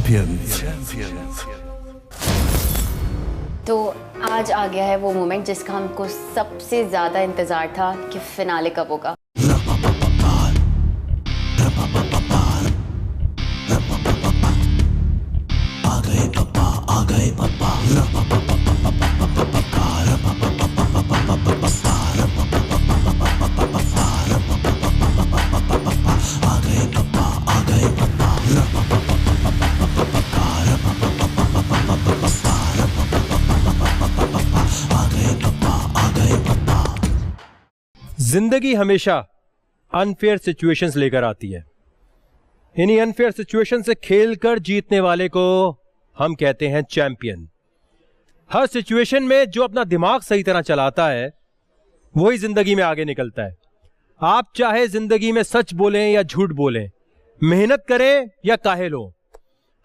Champions. तो आज आ गया है वो मोमेंट जिसका हमको सबसे ज्यादा इंतजार था कि फिनाले कब होगा। आ गए पप्पा। जिंदगी हमेशा अनफेयर सिचुएशंस लेकर आती है। इन्हीं अनफेयर सिचुएशन से खेलकर जीतने वाले को हम कहते हैं चैंपियन। हर सिचुएशन में जो अपना दिमाग सही तरह चलाता है वही जिंदगी में आगे निकलता है। आप चाहे जिंदगी में सच बोलें या झूठ बोलें, मेहनत करें या काहिल हो,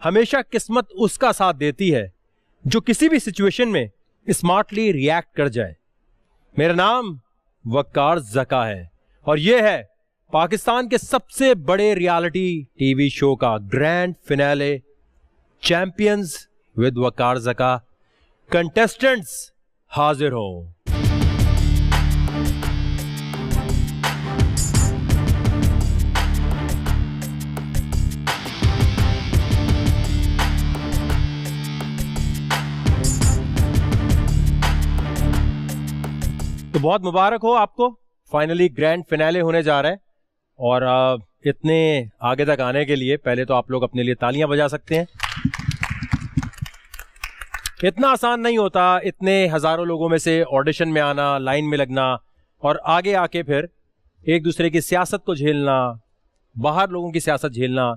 हमेशा किस्मत उसका साथ देती है जो किसी भी सिचुएशन में स्मार्टली रिएक्ट कर जाए। मेरा नाम वकार ज़का है और यह है पाकिस्तान के सबसे बड़े रियलिटी टीवी शो का grand finale, champions with Waqar Zaka. Contestants हाजिर हो। तो बहुत मुबारक हो आपको, फाइनली ग्रैंड फिनाले होने जा रहा है। और इतने आगे तक आने के लिए पहले तो आप लोग अपने लिए तालियां बजा सकते हैं। इतना आसान नहीं होता इतने हजारों लोगों में से ऑडिशन में आना, लाइन में लगना और आगे आके फिर एक दूसरे की सियासत को झेलना, बाहर लोगों की सियासत झेलना।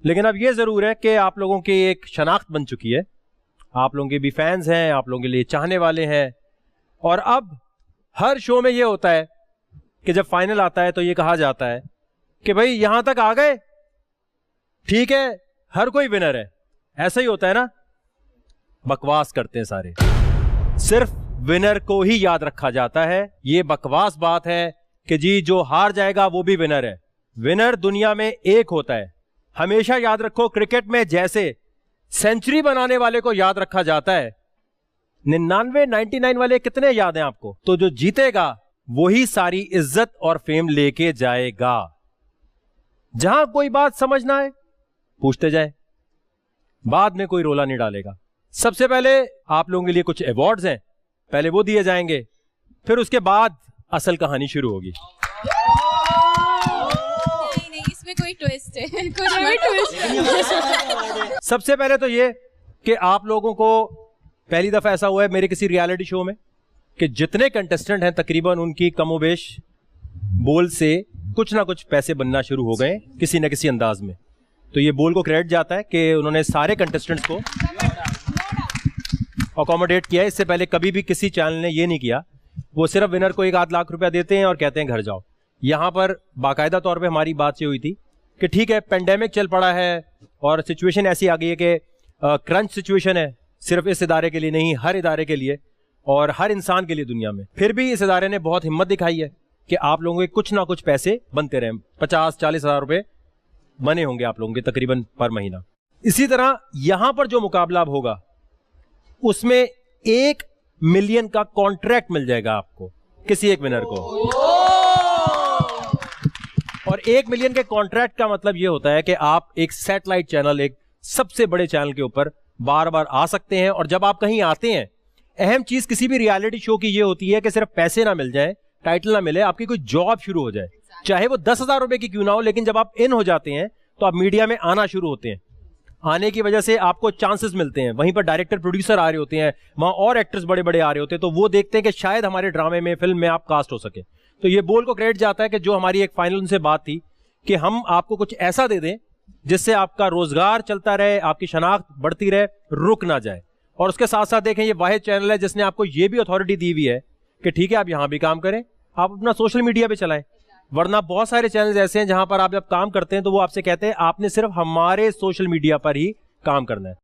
लेकिन अब यह जरूर है कि आप लोगों की एक शनाख्त बन चुकी है, आप लोगों के भी फैंस हैं, आप लोगों के लिए चाहने वाले हैं। और अब हर शो में यह होता है कि जब फाइनल आता है तो यह कहा जाता है कि भाई यहां तक आ गए, ठीक है, हर कोई विनर है। ऐसा ही होता है ना? बकवास करते हैं सारे, सिर्फ विनर को ही याद रखा जाता है। यह बकवास बात है कि जी जो हार जाएगा वो भी विनर है। विनर दुनिया में एक होता है। हमेशा याद रखो, क्रिकेट में जैसे सेंचुरी बनाने वाले को याद रखा जाता है, 99 वाले कितने याद हैं आपको? तो जो जीतेगा वही सारी इज्जत और फेम लेके जाएगा। जहां कोई बात समझना है पूछते जाए, बाद में कोई रोला नहीं डालेगा। सबसे पहले आप लोगों के लिए कुछ अवार्ड्स हैं, पहले वो दिए जाएंगे, फिर उसके बाद असल कहानी शुरू होगी। नहीं, इसमें कोई ट्विस्ट है, कोई ट्विस्ट है। सबसे पहले तो ये कि आप लोगों को पहली दफा ऐसा हुआ है मेरे किसी रियलिटी शो में कि जितने कंटेस्टेंट हैं तकरीबन उनकी कमोबेश बोल से कुछ ना कुछ पैसे बनना शुरू हो गए किसी न किसी अंदाज में। तो ये बोल को क्रेडिट जाता है कि उन्होंने सारे कंटेस्टेंट्स को अकोमोडेट किया है। इससे पहले कभी भी किसी चैनल ने ये नहीं किया। वो सिर्फ विनर को 1-8 लाख रुपया देते हैं और कहते हैं घर जाओ। यहां पर बाकायदा तौर पे हमारी बात ये हुई थी कि ठीक है, पेंडेमिक चल पड़ा है और सिचुएशन ऐसी आ गई है कि क्रंच सिचुएशन है, सिर्फ इस इदारे के लिए नहीं, हर इदारे के लिए और हर इंसान के लिए दुनिया में। फिर भी इस इदारे ने बहुत हिम्मत दिखाई है कि आप लोगों के कुछ ना कुछ पैसे बनते रहे। 50-40 हज़ार रुपए बने होंगे आप लोगों के तकरीबन पर महीना। इसी तरह यहां पर जो मुकाबला अब होगा उसमें 1 मिलियन का कॉन्ट्रैक्ट मिल जाएगा आपको, किसी एक विनर को। और 1 मिलियन के कॉन्ट्रैक्ट का मतलब यह होता है कि आप एक सैटेलाइट चैनल, एक सबसे बड़े चैनल के ऊपर बार बार आ सकते हैं। और जब आप कहीं आते हैं, अहम चीज किसी भी रियलिटी शो की यह होती है कि सिर्फ पैसे ना मिल जाए, टाइटल ना मिले, आपकी कोई जॉब शुरू हो जाए, चाहे वो 10,000 रुपए की क्यों ना हो। लेकिन जब आप इन हो जाते हैं तो आप मीडिया में आना शुरू होते हैं। आने की वजह से आपको चांसेस मिलते हैं। वहीं पर डायरेक्टर प्रोड्यूसर आ रहे होते हैं, वहां और एक्टर्स बड़े बड़े आ रहे होते हैं, तो वो देखते हैं कि शायद हमारे ड्रामे में, फिल्म में आप कास्ट हो सके। तो ये बोल को क्रेडिट जाता है कि जो हमारी एक फाइनल उनसे बात थी कि हम आपको कुछ ऐसा दे दें जिससे आपका रोजगार चलता रहे, आपकी शनाख्त बढ़ती रहे, रुक ना जाए। और उसके साथ साथ देखें, ये वाहिद चैनल है जिसने आपको ये भी अथॉरिटी दी हुई है कि ठीक है आप यहां भी काम करें, आप अपना सोशल मीडिया पे चलाएं। वरना बहुत सारे चैनल्स ऐसे हैं जहां पर आप जब काम करते हैं तो वो आपसे कहते हैं आपने सिर्फ हमारे सोशल मीडिया पर ही काम करना है।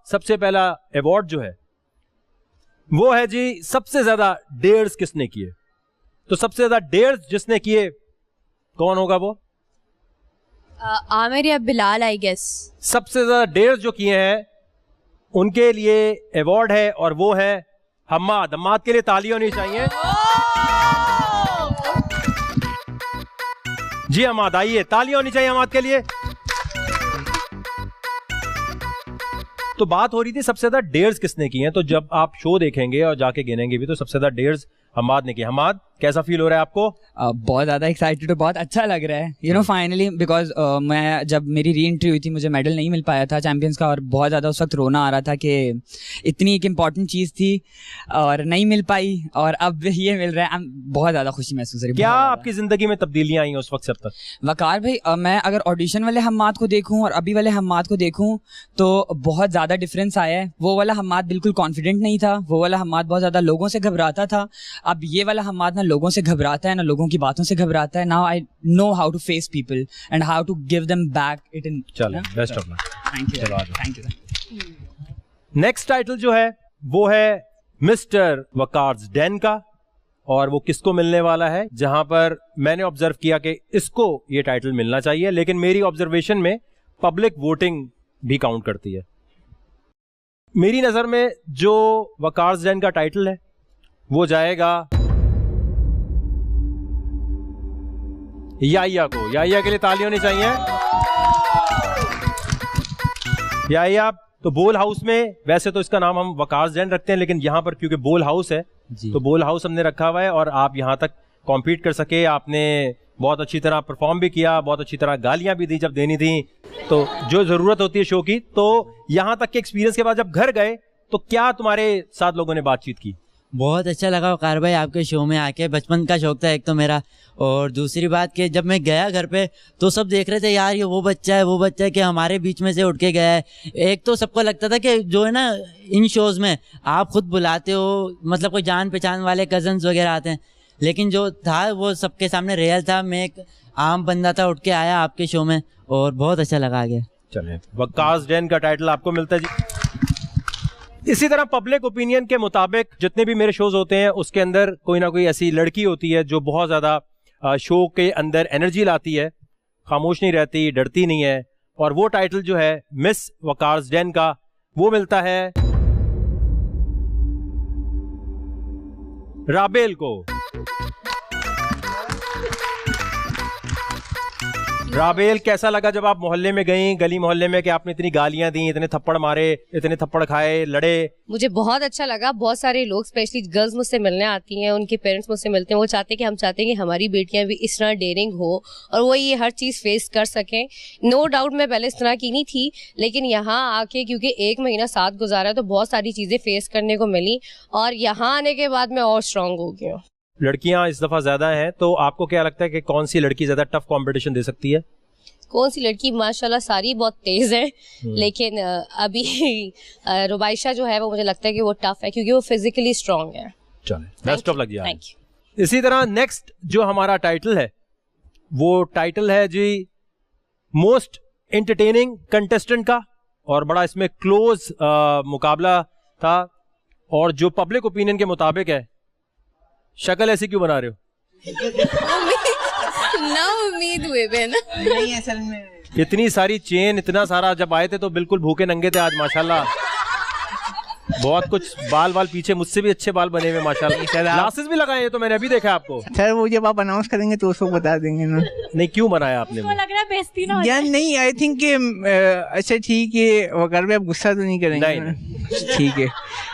सबसे पहला अवार्ड जो है वो है जी सबसे ज्यादा डेयर्स किसने किए। तो सबसे ज्यादा डेयर्स जिसने किए कौन होगा वो? आमिर या बिलाल आई गेस। सबसे ज्यादा डेयर्स जो किए हैं उनके लिए अवार्ड है और वो है हम्माद। हम्माद के लिए ताली होनी चाहिए। जी हम्माद आइए, ताली होनी चाहिए हम्माद के लिए। तो बात हो रही थी सबसे ज्यादा डेयर्स किसने किए हैं, तो जब आप शो देखेंगे और जाके गिनेंगे भी तो सबसे ज्यादा डेयर्स हम्माद ने किया। हम्माद कैसा फील हो रहा है आपको? बहुत ज़्यादा एक्साइटेड और बहुत अच्छा लग रहा है, यू नो फाइनली, बिकॉज मैं जब मेरी री एंट्री हुई थी मुझे मेडल नहीं मिल पाया था चैंपियंस का, और बहुत ज़्यादा उस वक्त रोना आ रहा था कि इतनी एक इम्पॉर्टेंट चीज़ थी और नहीं मिल पाई, और अब ये मिल रहा है। बहुत ज़्यादा खुशी महसूस हो रही है। क्या आपकी जिंदगी में तब्दीलियां आई उस वक्त से अब तक? वकार भाई, मैं अगर ऑडिशन वाले हम्माद को देखूं और अभी वाले हम्माद को देखूं तो बहुत ज़्यादा डिफरेंस आया है। वो वाला हम्माद बिल्कुल कॉन्फिडेंट नहीं था, वो वाला हम्माद बहुत ज़्यादा लोगों से घबराता था। अब ये वाला हम्माद ना लोगों से घबराता है ना लोगों की बातों से घबराता है। Now I know how to face people and how to give them back it in. चलो best of luck. Thank you, thank you. Next title जो है वो है मिस्टर वकार्स डेन का, और वो किसको मिलने वाला है? जहां पर मैंने ऑब्जर्व किया कि इसको ये टाइटल मिलना चाहिए, लेकिन मेरी ऑब्जर्वेशन में पब्लिक वोटिंग भी काउंट करती है। मेरी नजर में जो वकार्स डेन का टाइटल है वो जाएगा याया को। याया के लिए ताली होनी चाहिए। याया तो बोल हाउस में, वैसे तो इसका नाम हम वकार्स डेन रखते हैं, लेकिन यहाँ पर क्योंकि बोल हाउस है तो बोल हाउस हमने रखा हुआ है, और आप यहाँ तक कॉम्पीट कर सके। आपने बहुत अच्छी तरह परफॉर्म भी किया, बहुत अच्छी तरह गालियां भी दी जब देनी थी, तो जो जरूरत होती है शो की। तो यहाँ तक के एक्सपीरियंस के बाद जब घर गए तो क्या तुम्हारे साथ लोगों ने बातचीत की? बहुत अच्छा लगा वकार भाई आपके शो में आके। बचपन का शौक था एक तो मेरा, और दूसरी बात कि जब मैं गया घर पे तो सब देख रहे थे यार ये वो बच्चा है कि हमारे बीच में से उठ के गया है। एक तो सबको लगता था कि जो है ना इन शोज़ में आप खुद बुलाते हो, मतलब कोई जान पहचान वाले कजन्स वगैरह आते हैं, लेकिन जो था वो सबके सामने रियल था। मैं एक आम बंदा था, उठ के आया आपके शो में और बहुत अच्छा लगा आगे। चलिए, वकार्स डेन का टाइटल आपको मिलता है जी। इसी तरह पब्लिक ओपिनियन के मुताबिक जितने भी मेरे शोज होते हैं उसके अंदर कोई ना कोई ऐसी लड़की होती है जो बहुत ज़्यादा शो के अंदर एनर्जी लाती है, खामोश नहीं रहती, डरती नहीं है, और वो टाइटल जो है मिस वकार्स डेन का वो मिलता है राबेल को। राबेल, कैसा लगा जब आप मोहल्ले में गई, गली मोहल्ले में, कि आपने इतनी गालियां दी, इतने थप्पड़ मारे, इतने थप्पड़ खाए, लड़े? मुझे बहुत अच्छा लगा। बहुत सारे लोग, स्पेशली गर्ल्स मुझसे मिलने आती हैं, उनके पेरेंट्स मुझसे मिलते हैं, वो चाहते हैं कि हम चाहते हैं कि हमारी बेटियां भी इस तरह डेयरिंग हो और वो ये हर चीज़ फेस कर सकें। नो डाउट मैं पहले इस तरह की नहीं थी, लेकिन यहाँ आके क्योंकि 1 महीना साथ गुजारा तो बहुत सारी चीज़ें फेस करने को मिली, और यहाँ आने के बाद मैं और स्ट्रांग हो गई हूँ। लड़कियां इस दफा ज्यादा हैं, तो आपको क्या लगता है कि कौन सी लड़की ज्यादा टफ कंपटीशन दे सकती है? कौन सी लड़की? माशाल्लाह सारी बहुत तेज है, लेकिन अभी रुबाइशा जो है वो मुझे लगता है कि वो टफ है क्योंकि वो फिजिकली स्ट्रांग है। चलें, best of luck ji. Thank you. इसी तरह नेक्स्ट जो हमारा टाइटल है वो टाइटल है जी मोस्ट एंटरटेनिंग कंटेस्टेंट का, और बड़ा इसमें क्लोज मुकाबला था, और जो पब्लिक ओपिनियन के मुताबिक है, शक्ल ऐसी क्यों बना रहे हो? ना उम्मीद हुए बे ना। नहीं, असल में इतनी सारी चेन, इतना सारा, जब आए थे तो बिल्कुल भूखे नंगे थे, आज माशाल्लाह बहुत कुछ, बाल पीछे मुझसे भी अच्छे बाल बने हुए माशाल्लाह। ग्लासेस भी लगाए हैं तो मैंने अभी देखा आपको। सर वो जब आप अनाउंस करेंगे तो उसको बता देंगे ना। नहीं, क्यों बनाया आपने? लग रहा है बेइज्जती ना हो यार नहीं, आई थिंक अच्छा ठीक है, वकार में आप गुस्सा तो नहीं करेंगे? नहीं। ठीक है।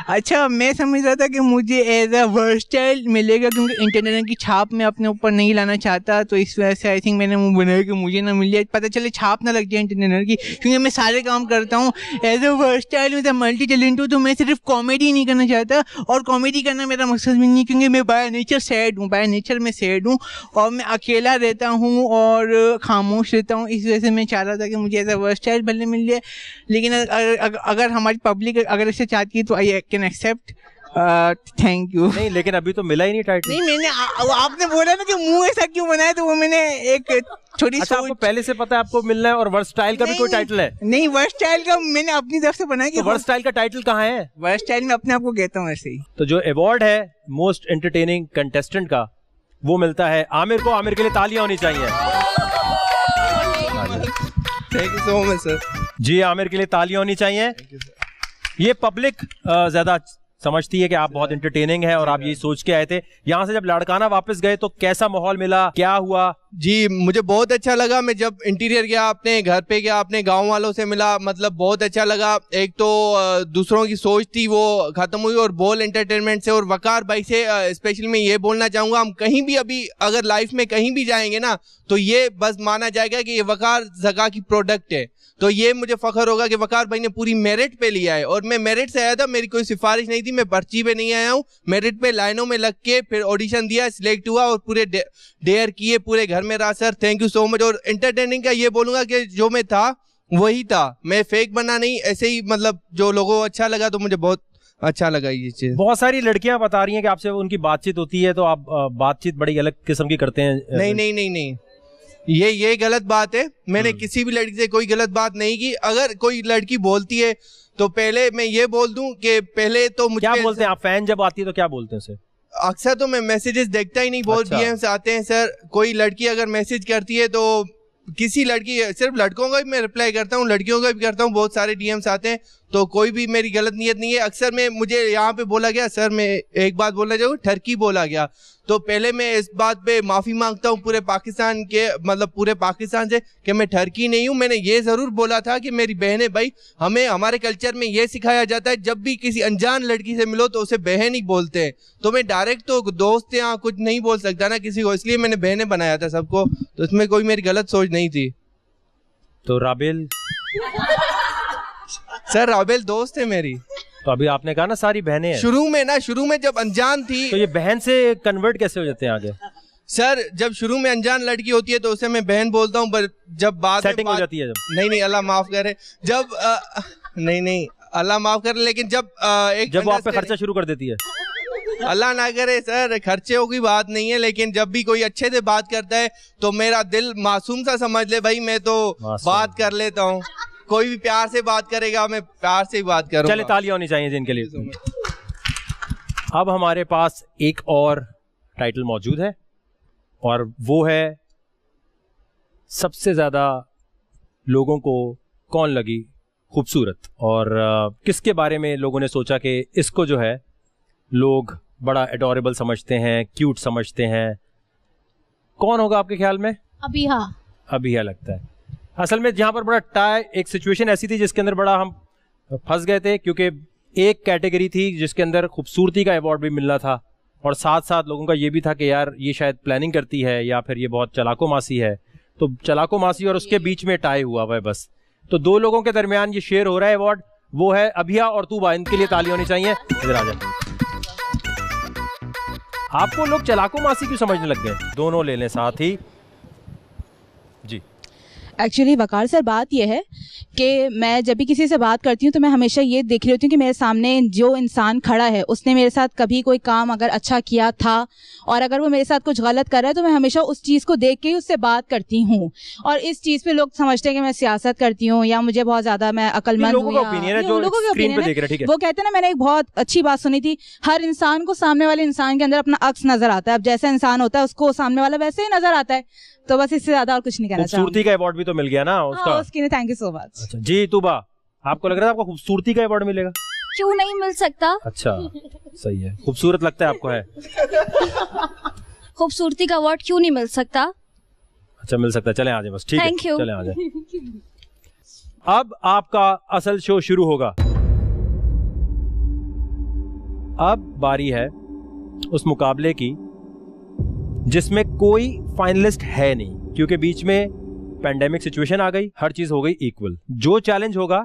अच्छा, मैं समझ रहा था कि मुझे एज अ वर्सटाइल मिलेगा क्योंकि इंटरनेट की छाप मैं अपने ऊपर नहीं लाना चाहता, तो इस वजह से आई थिंक मैंने मुंह बनाया कि मुझे ना मिल जाए, पता चले छाप ना लग जाए इंटरनेट की, क्योंकि मैं सारे काम करता हूँ as a versatile with multi talent हूँ। तो मैं सिर्फ कॉमेडी नहीं करना चाहता, और कॉमेडी करना मेरा मकसद भी नहीं, क्योंकि मैं बाय नेचर सैड हूँ, बाय नेचर मैं सैड हूँ, और मैं अकेला रहता हूँ और खामोश रहता हूँ। इस वजह से मैं चाह रहा था कि मुझे एज अ वर्सटाइल भले मिल जाए, लेकिन अगर हमारी पब्लिक अगर इसे चाहती है तो I can accept. Thank you. नहीं, लेकिन अभी तो मिला ही नहीं टाइटल। नहीं, मैंने आपने बोला ना कि मुंह ऐसा क्यों बनाया, तो वो मैंने एक छोटी अच्छा, आपको पहले से पता है आपको मिलना है, और वर्सटाइल का भी कोई टाइटल है? नहीं, वर्सटाइल का मैंने अपनी तरफ से बनाया। कि वर्सटाइल का टाइटल कहाँ है? वर्सटाइल में अपने आप को कहता हूँ ऐसे ही। तो जो अवार्ड है मोस्ट एंटरटेनिंग कंटेस्टेंट का वो मिलता है आमिर को। आमिर के लिए तालियां होनी चाहिए। Thank you so much sir. जी आमिर के लिए तालियां होनी चाहिए। ये पब्लिक ज्यादा समझती है कि आप बहुत एंटरटेनिंग है और आप यही सोच के आए थे। यहाँ से जब लाड़काना वापस गए तो कैसा माहौल मिला, क्या हुआ? जी मुझे बहुत अच्छा लगा। मैं जब इंटीरियर गया, अपने घर पे गया, अपने गांव वालों से मिला, मतलब बहुत अच्छा लगा। एक तो दूसरों की सोच थी वो खत्म हुई और बोल एंटरटेनमेंट से और वकार भाई से स्पेशली मैं ये बोलना चाहूँगा, हम कहीं भी अभी अगर लाइफ में कहीं भी जाएंगे ना तो ये बस माना जाएगा कि ये वकार जगह की प्रोडक्ट है। तो ये मुझे फख्र होगा कि वकार भाई ने पूरी मेरिट पे लिया है और मैं मेरिट से आया था, मेरी कोई सिफारिश नहीं थी, मैं पर्ची पे नहीं आया हूँ। मेरिट पे लाइनों में लग के फिर ऑडिशन दिया, सिलेक्ट हुआ और पूरे डेयर किए, पूरे घर में रहा। Sir thank you so much. और एंटरटेनिंग का ये बोलूँगा कि जो मैं था वही था, मैं फेक बना नहीं, ऐसे ही मतलब जो लोगों को अच्छा लगा तो मुझे बहुत अच्छा लगा ये चीज़। बहुत सारी लड़कियां बता रही हैं कि आपसे उनकी बातचीत होती है तो आप बातचीत बड़ी अलग किस्म की करते हैं। नहीं नहीं नहीं नहीं, ये गलत बात है। मैंने किसी भी लड़की से कोई गलत बात नहीं की। अगर कोई लड़की बोलती है तो पहले मैं ये बोल दूं कि पहले तो मुझे क्या बोलते हैं आप? फैन जब आती है तो क्या बोलते हैं उसे? अक्सर तो मैं मैसेजेस देखता ही नहीं, बहुत अच्छा। डीएम्स आते हैं सर। कोई लड़की अगर मैसेज करती है तो किसी लड़की, सिर्फ लड़कों का भी मैं रिप्लाई करता हूँ, लड़कियों का भी करता हूँ, बहुत सारे डीएम्स आते हैं, तो कोई भी मेरी गलत नियत नहीं है। अक्सर में मुझे यहाँ पे बोला गया, सर मैं एक बात बोलना चाहूँ, ठरकी बोला गया, तो पहले मैं इस बात पे माफ़ी मांगता हूँ पूरे पाकिस्तान के, मतलब पूरे पाकिस्तान से, कि मैं ठरकी नहीं हूँ। मैंने ये ज़रूर बोला था कि मेरी बहन है भाई, हमें हमारे कल्चर में ये सिखाया जाता है जब भी किसी अनजान लड़की से मिलो तो उसे बहन ही बोलते हैं। तो मैं डायरेक्ट तो दोस्त यहाँ कुछ नहीं बोल सकता ना किसी को, इसलिए मैंने बहनें बनाया था सबको, तो इसमें कोई मेरी गलत सोच नहीं थी। तो राबेल? सर राबेल दोस्त है मेरी। तो अभी आपने कहा ना सारी बहनें हैं। शुरू में जब अनजान थी तो ये बहन से कन्वर्ट कैसे हो जाते हैं आगे? सर जब शुरू में अनजान लड़की होती है तो उसे मैं बहन बोलता हूँ, पर जब बाद सेटिंग हो जाती है जब? नहीं अल्लाह माफ करे, जब नहीं अल्लाह माफ करे, लेकिन जब जब वो आप पे खर्चा शुरू कर देती है। अल्लाह ना करे सर, खर्चे की बात नहीं है, लेकिन जब भी कोई अच्छे से बात करता है तो मेरा दिल मासूम सा समझ ले भाई, मैं तो बात कर लेता हूँ। कोई भी प्यार से बात करेगा मैं प्यार से ही बात करूँगा। चले तालियां होनी चाहिए जिनके लिए। अब हमारे पास एक और टाइटल मौजूद है और वो है सबसे ज्यादा लोगों को कौन लगी खूबसूरत, और किसके बारे में लोगों ने सोचा कि इसको जो है लोग बड़ा एडोरेबल समझते हैं, क्यूट समझते हैं। कौन होगा आपके ख्याल में? अभी लगता है। असल में जहां पर बड़ा एक सिचुएशन ऐसी थी जिसके अंदर बड़ा हम फंस गए थे, क्योंकि एक कैटेगरी थी जिसके अंदर खूबसूरती का अवार्ड भी मिलना था और साथ साथ लोगों का ये भी था कि यार ये शायद प्लानिंग करती है या फिर ये बहुत चलाको मासी है। तो चलाको मासी और उसके बीच में टाई हुआ हुआ है बस। तो दो लोगों के दरमियान ये शेयर हो रहा है अवार्ड, वो है अभिया और तूबा। इनके लिए ताली होनी चाहिए। इधर आ जाए। आपको लोग चलाको मासी क्यों समझने लग गए? दोनों ले लें साथ ही जी। एक्चुअली वकार सर बात यह है कि मैं जब भी किसी से बात करती हूँ तो मैं हमेशा ये देख रही होती हूँ कि मेरे सामने जो इंसान खड़ा है उसने मेरे साथ कभी कोई काम अगर अच्छा किया था, और अगर वो मेरे साथ कुछ गलत कर रहा है तो मैं हमेशा उस चीज़ को देख के ही उससे बात करती हूँ। और इस चीज़ पे लोग समझते हैं कि मैं सियासत करती हूँ या मुझे बहुत ज़्यादा मैं अक्लमंद हूँ। लोगों का ओपिनियन है। वो कहते हैं ना, मैंने एक बहुत अच्छी बात सुनी थी, हर इंसान को सामने वाले इंसान के अंदर अपना अक्स नजर आता है। अब जैसा इंसान होता है उसको सामने वाला वैसे ही नजर आता है। तो बस इससे ज्यादा और कुछ नहीं कहना चाहूँगी। खूबसूरती का अवार्ड भी तो मिल गया ना उसका। हाँ, उसके लिए थैंक यू सो मच। अच्छा जी तूबा, आपको लग रहा है आपको खूबसूरती का अवार्ड मिलेगा? क्यों नहीं मिल सकता? अच्छा सही है, खूबसूरत लगता है आपको है? खूबसूरती का अवार्ड क्यों नहीं मिल सकता? अच्छा मिल सकता है, चले आ जाए बस। ठीक है Thank you. चले आ जाए। अब आपका असल शो शुरू होगा। अब बारी है उस मुकाबले की जिसमें कोई फाइनलिस्ट है नहीं, क्योंकि बीच में पैंडेमिक सिचुएशन आ गई, हर चीज हो गई इक्वल। जो चैलेंज होगा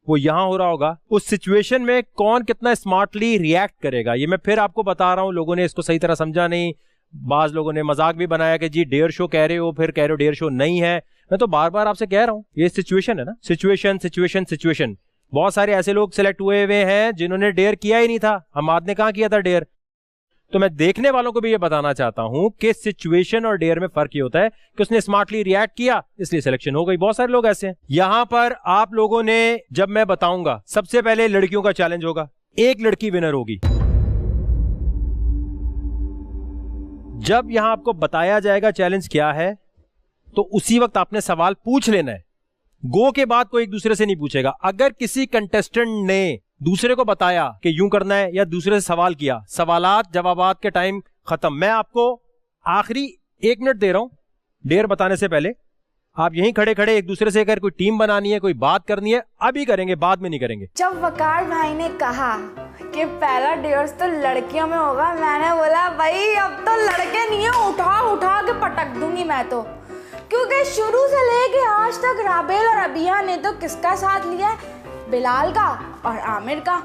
वो यहां हो रहा होगा। उस सिचुएशन में कौन कितना स्मार्टली रिएक्ट करेगा, ये मैं फिर आपको बता रहा हूं। लोगों ने इसको सही तरह समझा नहीं, बाज लोगों ने मजाक भी बनाया कि जी डेयर शो कह रहे हो, फिर कह रहे हो डेयर शो नहीं है। मैं तो बार बार आपसे कह रहा हूं ये सिचुएशन है ना, सिचुएशन। बहुत सारे ऐसे लोग सिलेक्ट हुए हैं जिन्होंने डेयर किया ही नहीं था। हमाद ने कहां किया था डेयर? तो मैं देखने वालों को भी ये बताना चाहता हूं कि सिचुएशन और डेयर में फर्क ये होता है कि उसने स्मार्टली रिएक्ट किया इसलिए सिलेक्शन हो गई। बहुत सारे लोग ऐसे हैं। यहां पर आप लोगों ने, जब मैं बताऊंगा, सबसे पहले लड़कियों का चैलेंज होगा। एक लड़की विनर होगी। जब यहां आपको बताया जाएगा चैलेंज क्या है तो उसी वक्त आपने सवाल पूछ लेना है गो के बाद कोई एक दूसरे से नहीं पूछेगा। अगर किसी कंटेस्टेंट ने दूसरे को बताया कि यूं करना है या दूसरे से सवाल किया, सवालात जवाबात के टाइम खत्म। मैं आपको आखिरी 1 मिनट दे रहा हूं डेयर बताने से पहले। आप यहीं खड़े खड़े एक दूसरे से अगर कोई टीम बनानी है, कोई बात करनी है, अभी करेंगे, बाद में नहीं करेंगे। जब वकार भाई ने कहा कि पहला डेयर्स तो लड़कियों में होगा, मैंने बोला भाई अब तो लड़के नहीं है, उठा उठा के पटक दूंगी मैं तो, क्योंकि शुरू से लेके आज तक राबेल और अबिया ने तो किसका साथ लिया है? बिलाल का और आमिर का।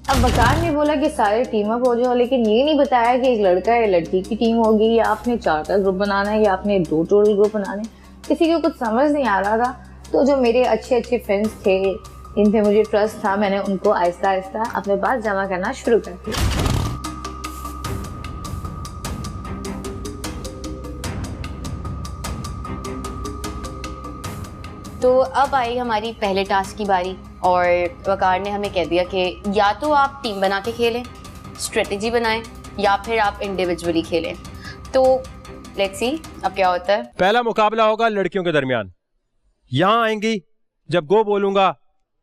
अब वकार ने बोला कि सारे टीम अप हो जाओ, लेकिन ये नहीं बताया कि एक लड़का या लड़की की टीम होगी, या आपने 4 का ग्रुप बनाना है, या आपने 2 टोटल ग्रुप बनाने। किसी को कुछ समझ नहीं आ रहा था। तो जो मेरे अच्छे फ्रेंड्स थे, इन पे मुझे ट्रस्ट था, मैंने उनको आहिस्ता आहिस्ता अपने पास जमा करना शुरू कर दिया। तो अब आई हमारी पहले टास्क की बारी, और वकार ने हमें कह दिया कि या तो आप टीम बना के खेलें, स्ट्रेटेजी बनाएं, या फिर आप इंडिविजुअली खेलें। तो लेट्स सी अब क्या होता है। पहला मुकाबला होगा लड़कियों के दरमियान। यहां आएंगी, जब गो बोलूंगा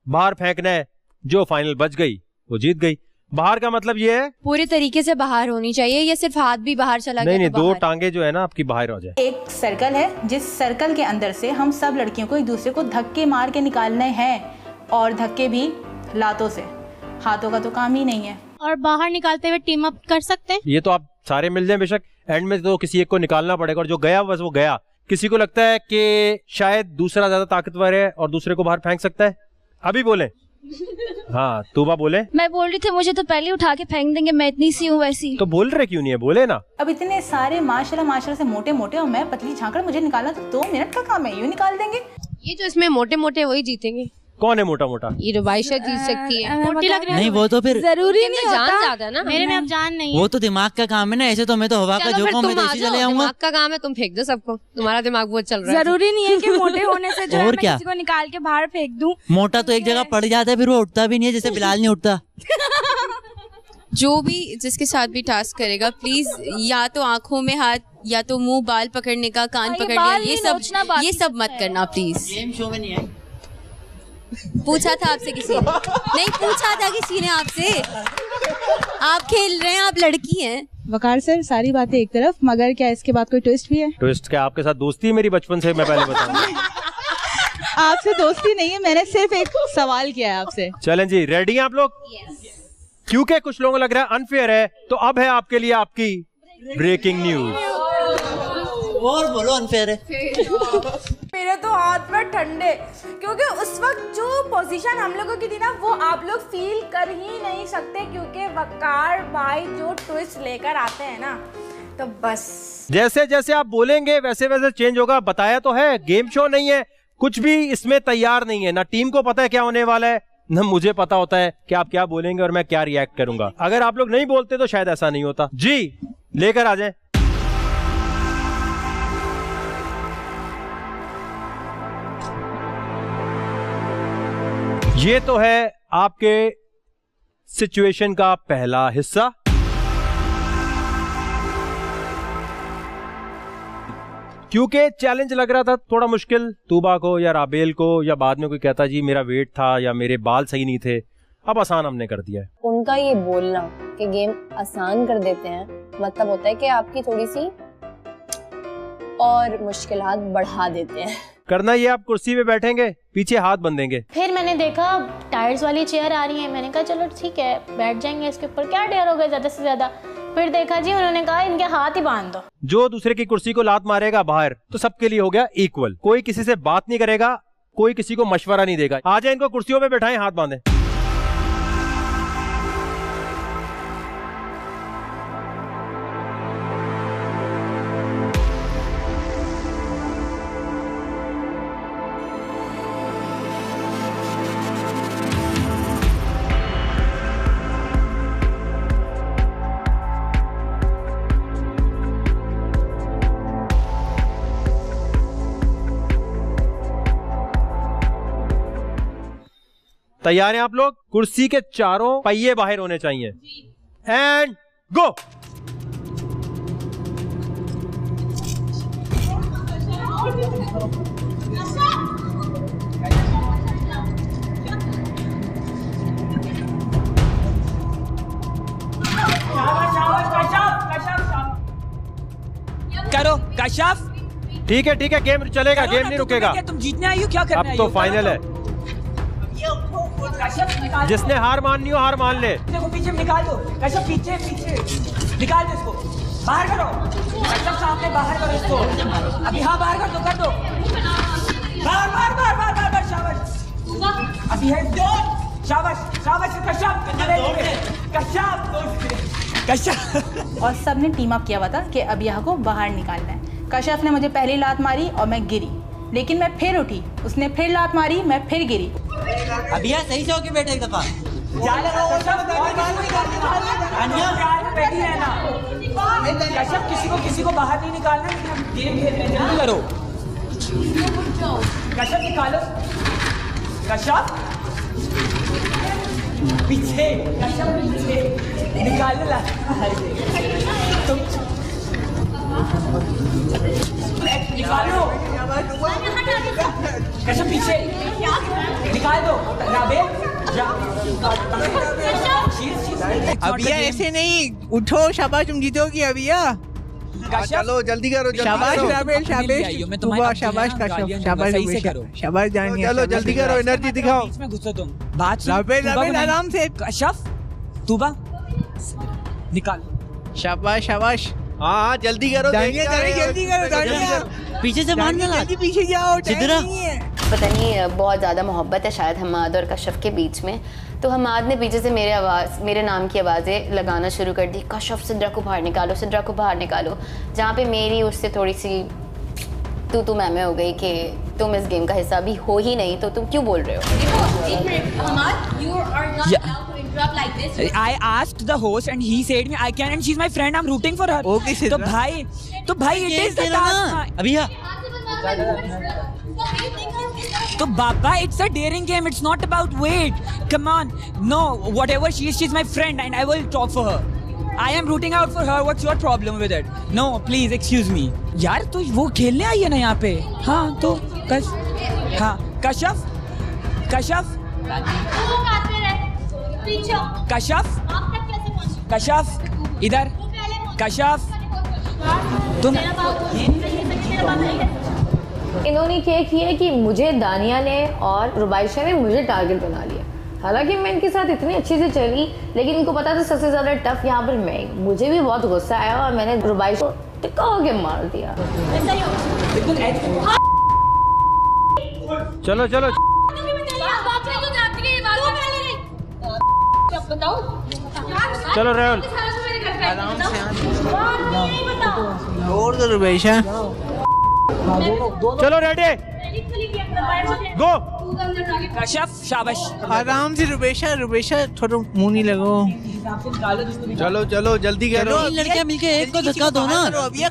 बाहर फेंकना है, जो फाइनल बच गई वो जीत गई। बाहर का मतलब ये है पूरे तरीके से बाहर होनी चाहिए, या सिर्फ हाथ भी बाहर चला गया? नहीं, 2 टांगे जो है ना आपकी बाहर हो जाए। एक सर्कल है, जिस सर्कल के अंदर से हम सब लड़कियों को एक दूसरे को धक्के मार के निकालने हैं, और धक्के भी लातों से, हाथों का तो काम ही नहीं है। और बाहर निकालते हुए टीम अप कर सकते हैं? ये तो आप सारे मिल जाए बेशक, एंड में तो किसी एक को निकालना पड़ेगा, और जो गया बस वो गया। किसी को लगता है कि शायद दूसरा ज्यादा ताकतवर है और दूसरे को बाहर फेंक सकता है, अभी बोले। हाँ तूबा बोले। मैं बोल रही थी मुझे तो पहले उठा के फेंक देंगे, मैं इतनी सी हूँ वैसी। तो बोल रहे क्यों नहीं है, बोले ना। अब इतने सारे माशाल्लाह से मोटे मोटे, और मैं पतली झांकड़, मुझे निकालना तो 2 मिनट का काम है, यूँ निकाल देंगे। ये जो इसमें मोटे मोटे वही जीतेंगे। कौन है मोटा मोटा? ये रुबाइशा जीत सकती है। मोटी लग रही है। नहीं वो तो फिर जरूरी नहीं जान होता, ज्यादा ना, मेरे में अब जान नहीं है। वो तो दिमाग का काम है ना, ऐसे तो मैं तो हवा का झोंका, मैं तो इसी चले आऊंगा। दिमाग का काम है, तुम फेंक दो सबको, तुम्हारा दिमाग बहुत चल रहा है। जरूरी नहीं है कि मोटे होने से जो है मैं किसी को निकाल के बाहर फेंक दूं। मोटा तो एक जगह पड़ जाता है, फिर वो उठता भी नहीं है, जैसे बिलाल नहीं उठता। जो भी जिसके साथ भी टास्क करेगा, प्लीज या तो आंखों में हाथ, या तो मुंह बाल पकड़ने का, कान पकड़ लिया, ये सब मत करना प्लीज। गेम शो में नहीं है। पूछा था आपसे किसी ने? नहीं पूछा था किसी ने आपसे? आप खेल रहे हैं, आप लड़की हैं। वकार सर, सारी बातें एक तरफ, मगर क्या इसके बाद कोई ट्विस्ट भी है? ट्विस्ट क्या, आपके साथ दोस्ती है मेरी बचपन से, मैं पहले बताऊं। आपसे दोस्ती नहीं है, मैंने सिर्फ एक सवाल किया है आपसे। चलें जी, रेडी हैं आप लोग? क्योंकि कुछ लोगों को लग रहा है अनफेयर है, तो अब है आपके लिए आपकी ब्रेकिंग न्यूज। और बोलो अनफेयर है। मेरे तो हाथ पर ठंडे, क्योंकि उस वक्त जो पोजीशन हम लोगों की थी ना, वो आप लोग फील कर ही नहीं सकते, क्योंकि वकार भाई जो ट्विस्ट लेकर आते हैं ना, तो बस जैसे जैसे आप बोलेंगे वैसे वैसे चेंज होगा। बताया तो है, गेम शो नहीं है, कुछ भी इसमें तैयार नहीं है। ना टीम को पता है क्या होने वाला है, न मुझे पता होता है कि आप क्या बोलेंगे और मैं क्या रिएक्ट करूंगा। अगर आप लोग नहीं बोलते तो शायद ऐसा नहीं होता। जी लेकर आ जाए। ये तो है आपके सिचुएशन का पहला हिस्सा। क्योंकि चैलेंज लग रहा था थोड़ा मुश्किल तूबा को या राबेल को, या बाद में कोई कहता जी मेरा वेट था या मेरे बाल सही नहीं थे, अब आसान हमने कर दिया है। उनका ये बोलना कि गेम आसान कर देते हैं, मतलब होता है कि आपकी थोड़ी सी और मुश्किलात बढ़ा देते हैं। करना ये, आप कुर्सी पे बैठेंगे, पीछे हाथ बंधेंगे। फिर मैंने देखा टायर्स वाली चेयर आ रही है, मैंने कहा चलो ठीक है बैठ जाएंगे इसके ऊपर, क्या डेयर हो गए ज्यादा से ज्यादा। फिर देखा जी उन्होंने कहा इनके हाथ ही बांध दो। जो दूसरे की कुर्सी को लात मारेगा बाहर, तो सबके लिए हो गया इक्वल। कोई किसी से बात नहीं करेगा, कोई किसी को मशवरा नहीं देगा। आ जाए, इनको कुर्सियों पे बैठाएं, हाथ बांधें। तैयार हैं आप लोग? कुर्सी के चारों पहिए बाहर होने चाहिए। And go. करो कश्यप। ठीक है गेम चलेगा, गेम नहीं रुकेगा। तुम जीतने आई हो, क्या करना है? अब तो फाइनल है। जिसने हार माननी हो हार मान ले। देखो पीछे निकाल दो कश्यप, पीछे निकाल दो इसको, बाहर करो कश्यप, सामने बाहर करो इसको। अभी हाँ बाहर कर दो बाहर शाबाश। अभी है दो, शाबाश कश्यप। और सब ने टीम अप किया हुआ था कि अबिया को बाहर निकालना है। कश्यप ने मुझे पहली लात मारी और मैं गिरी, लेकिन मैं फिर उठी, उसने फिर लात मारी, मैं फिर गिरी। अबिया सही से होके बैठे एक दफा। कश्यप किसी को बाहर नहीं निकालना, हम गेम खेल रहे हैं, जल्दी करो। कश्यप निकालो, कश्यप पीछे निकालो ला तुम निकालो कश्यप, पीछे निकाल दो। अबिया ऐसे नहीं, उठो, शाबाश तुम जीतोगी अबिया। चलो जल्दी करो, शाबाश राबेल, शाबाश जानिए, चलो जल्दी करो, एनर्जी दिखाओ। इसमें घुसो तुम, बात राबेल आराम से। कश्यप तूबा निकाल, शाबाश। हाँ जल्दी करो, जल्दी करो दानिया, पीछे से मारना, जल्दी पीछे जाओ, सिद्धरा। पता नहीं बहुत ज़्यादा मोहब्बत है शायद हमाद और कश्यप के बीच में, तो हमाद ने पीछे से मेरे नाम की आवाज़ें लगाना शुरू कर दी, कश्यप सिद्रा को बाहर निकालो, जहाँ पे मेरी उससे थोड़ी सी तू मैं हो गई कि तुम इस गेम का हिस्सा भी हो ही नहीं, तो तुम क्यों बोल रहे हो? I asked the host and he said me I can and she's my friend, I'm rooting for her. Okay, तो भाई it is the task. अबिया तो बाबा, it's a daring game, it's not about weight. Come on, no, whatever she is, she's my friend and I will talk for her. I am rooting out for her. What's your problem with it? No, please excuse me. यार तो वो खेलने आई है ना यहाँ पे। हाँ तो कश्यप इधर, कश्यप तुम। इन्होंने क्या किया कि मुझे दानिया ने और रुबाइशा ने मुझे टारगेट बना लिया। हालांकि मैं इनके साथ इतनी अच्छे से चली, लेकिन इनको पता था सबसे ज़्यादा टफ यहाँ पर मैं। मुझे भी बहुत गुस्सा आया और मैंने रुबाइशा को टिक्का होके मार दिया। चलो राहुल, और तो रुबैशा, चलो रेडी, गो। कश्यप शाबाश, आराम से रुबैशा थोड़ा मुंह नहीं लगो। चलो जल्दी करो, लड़कियां मिलके एक को धक्का दो ना। अबिया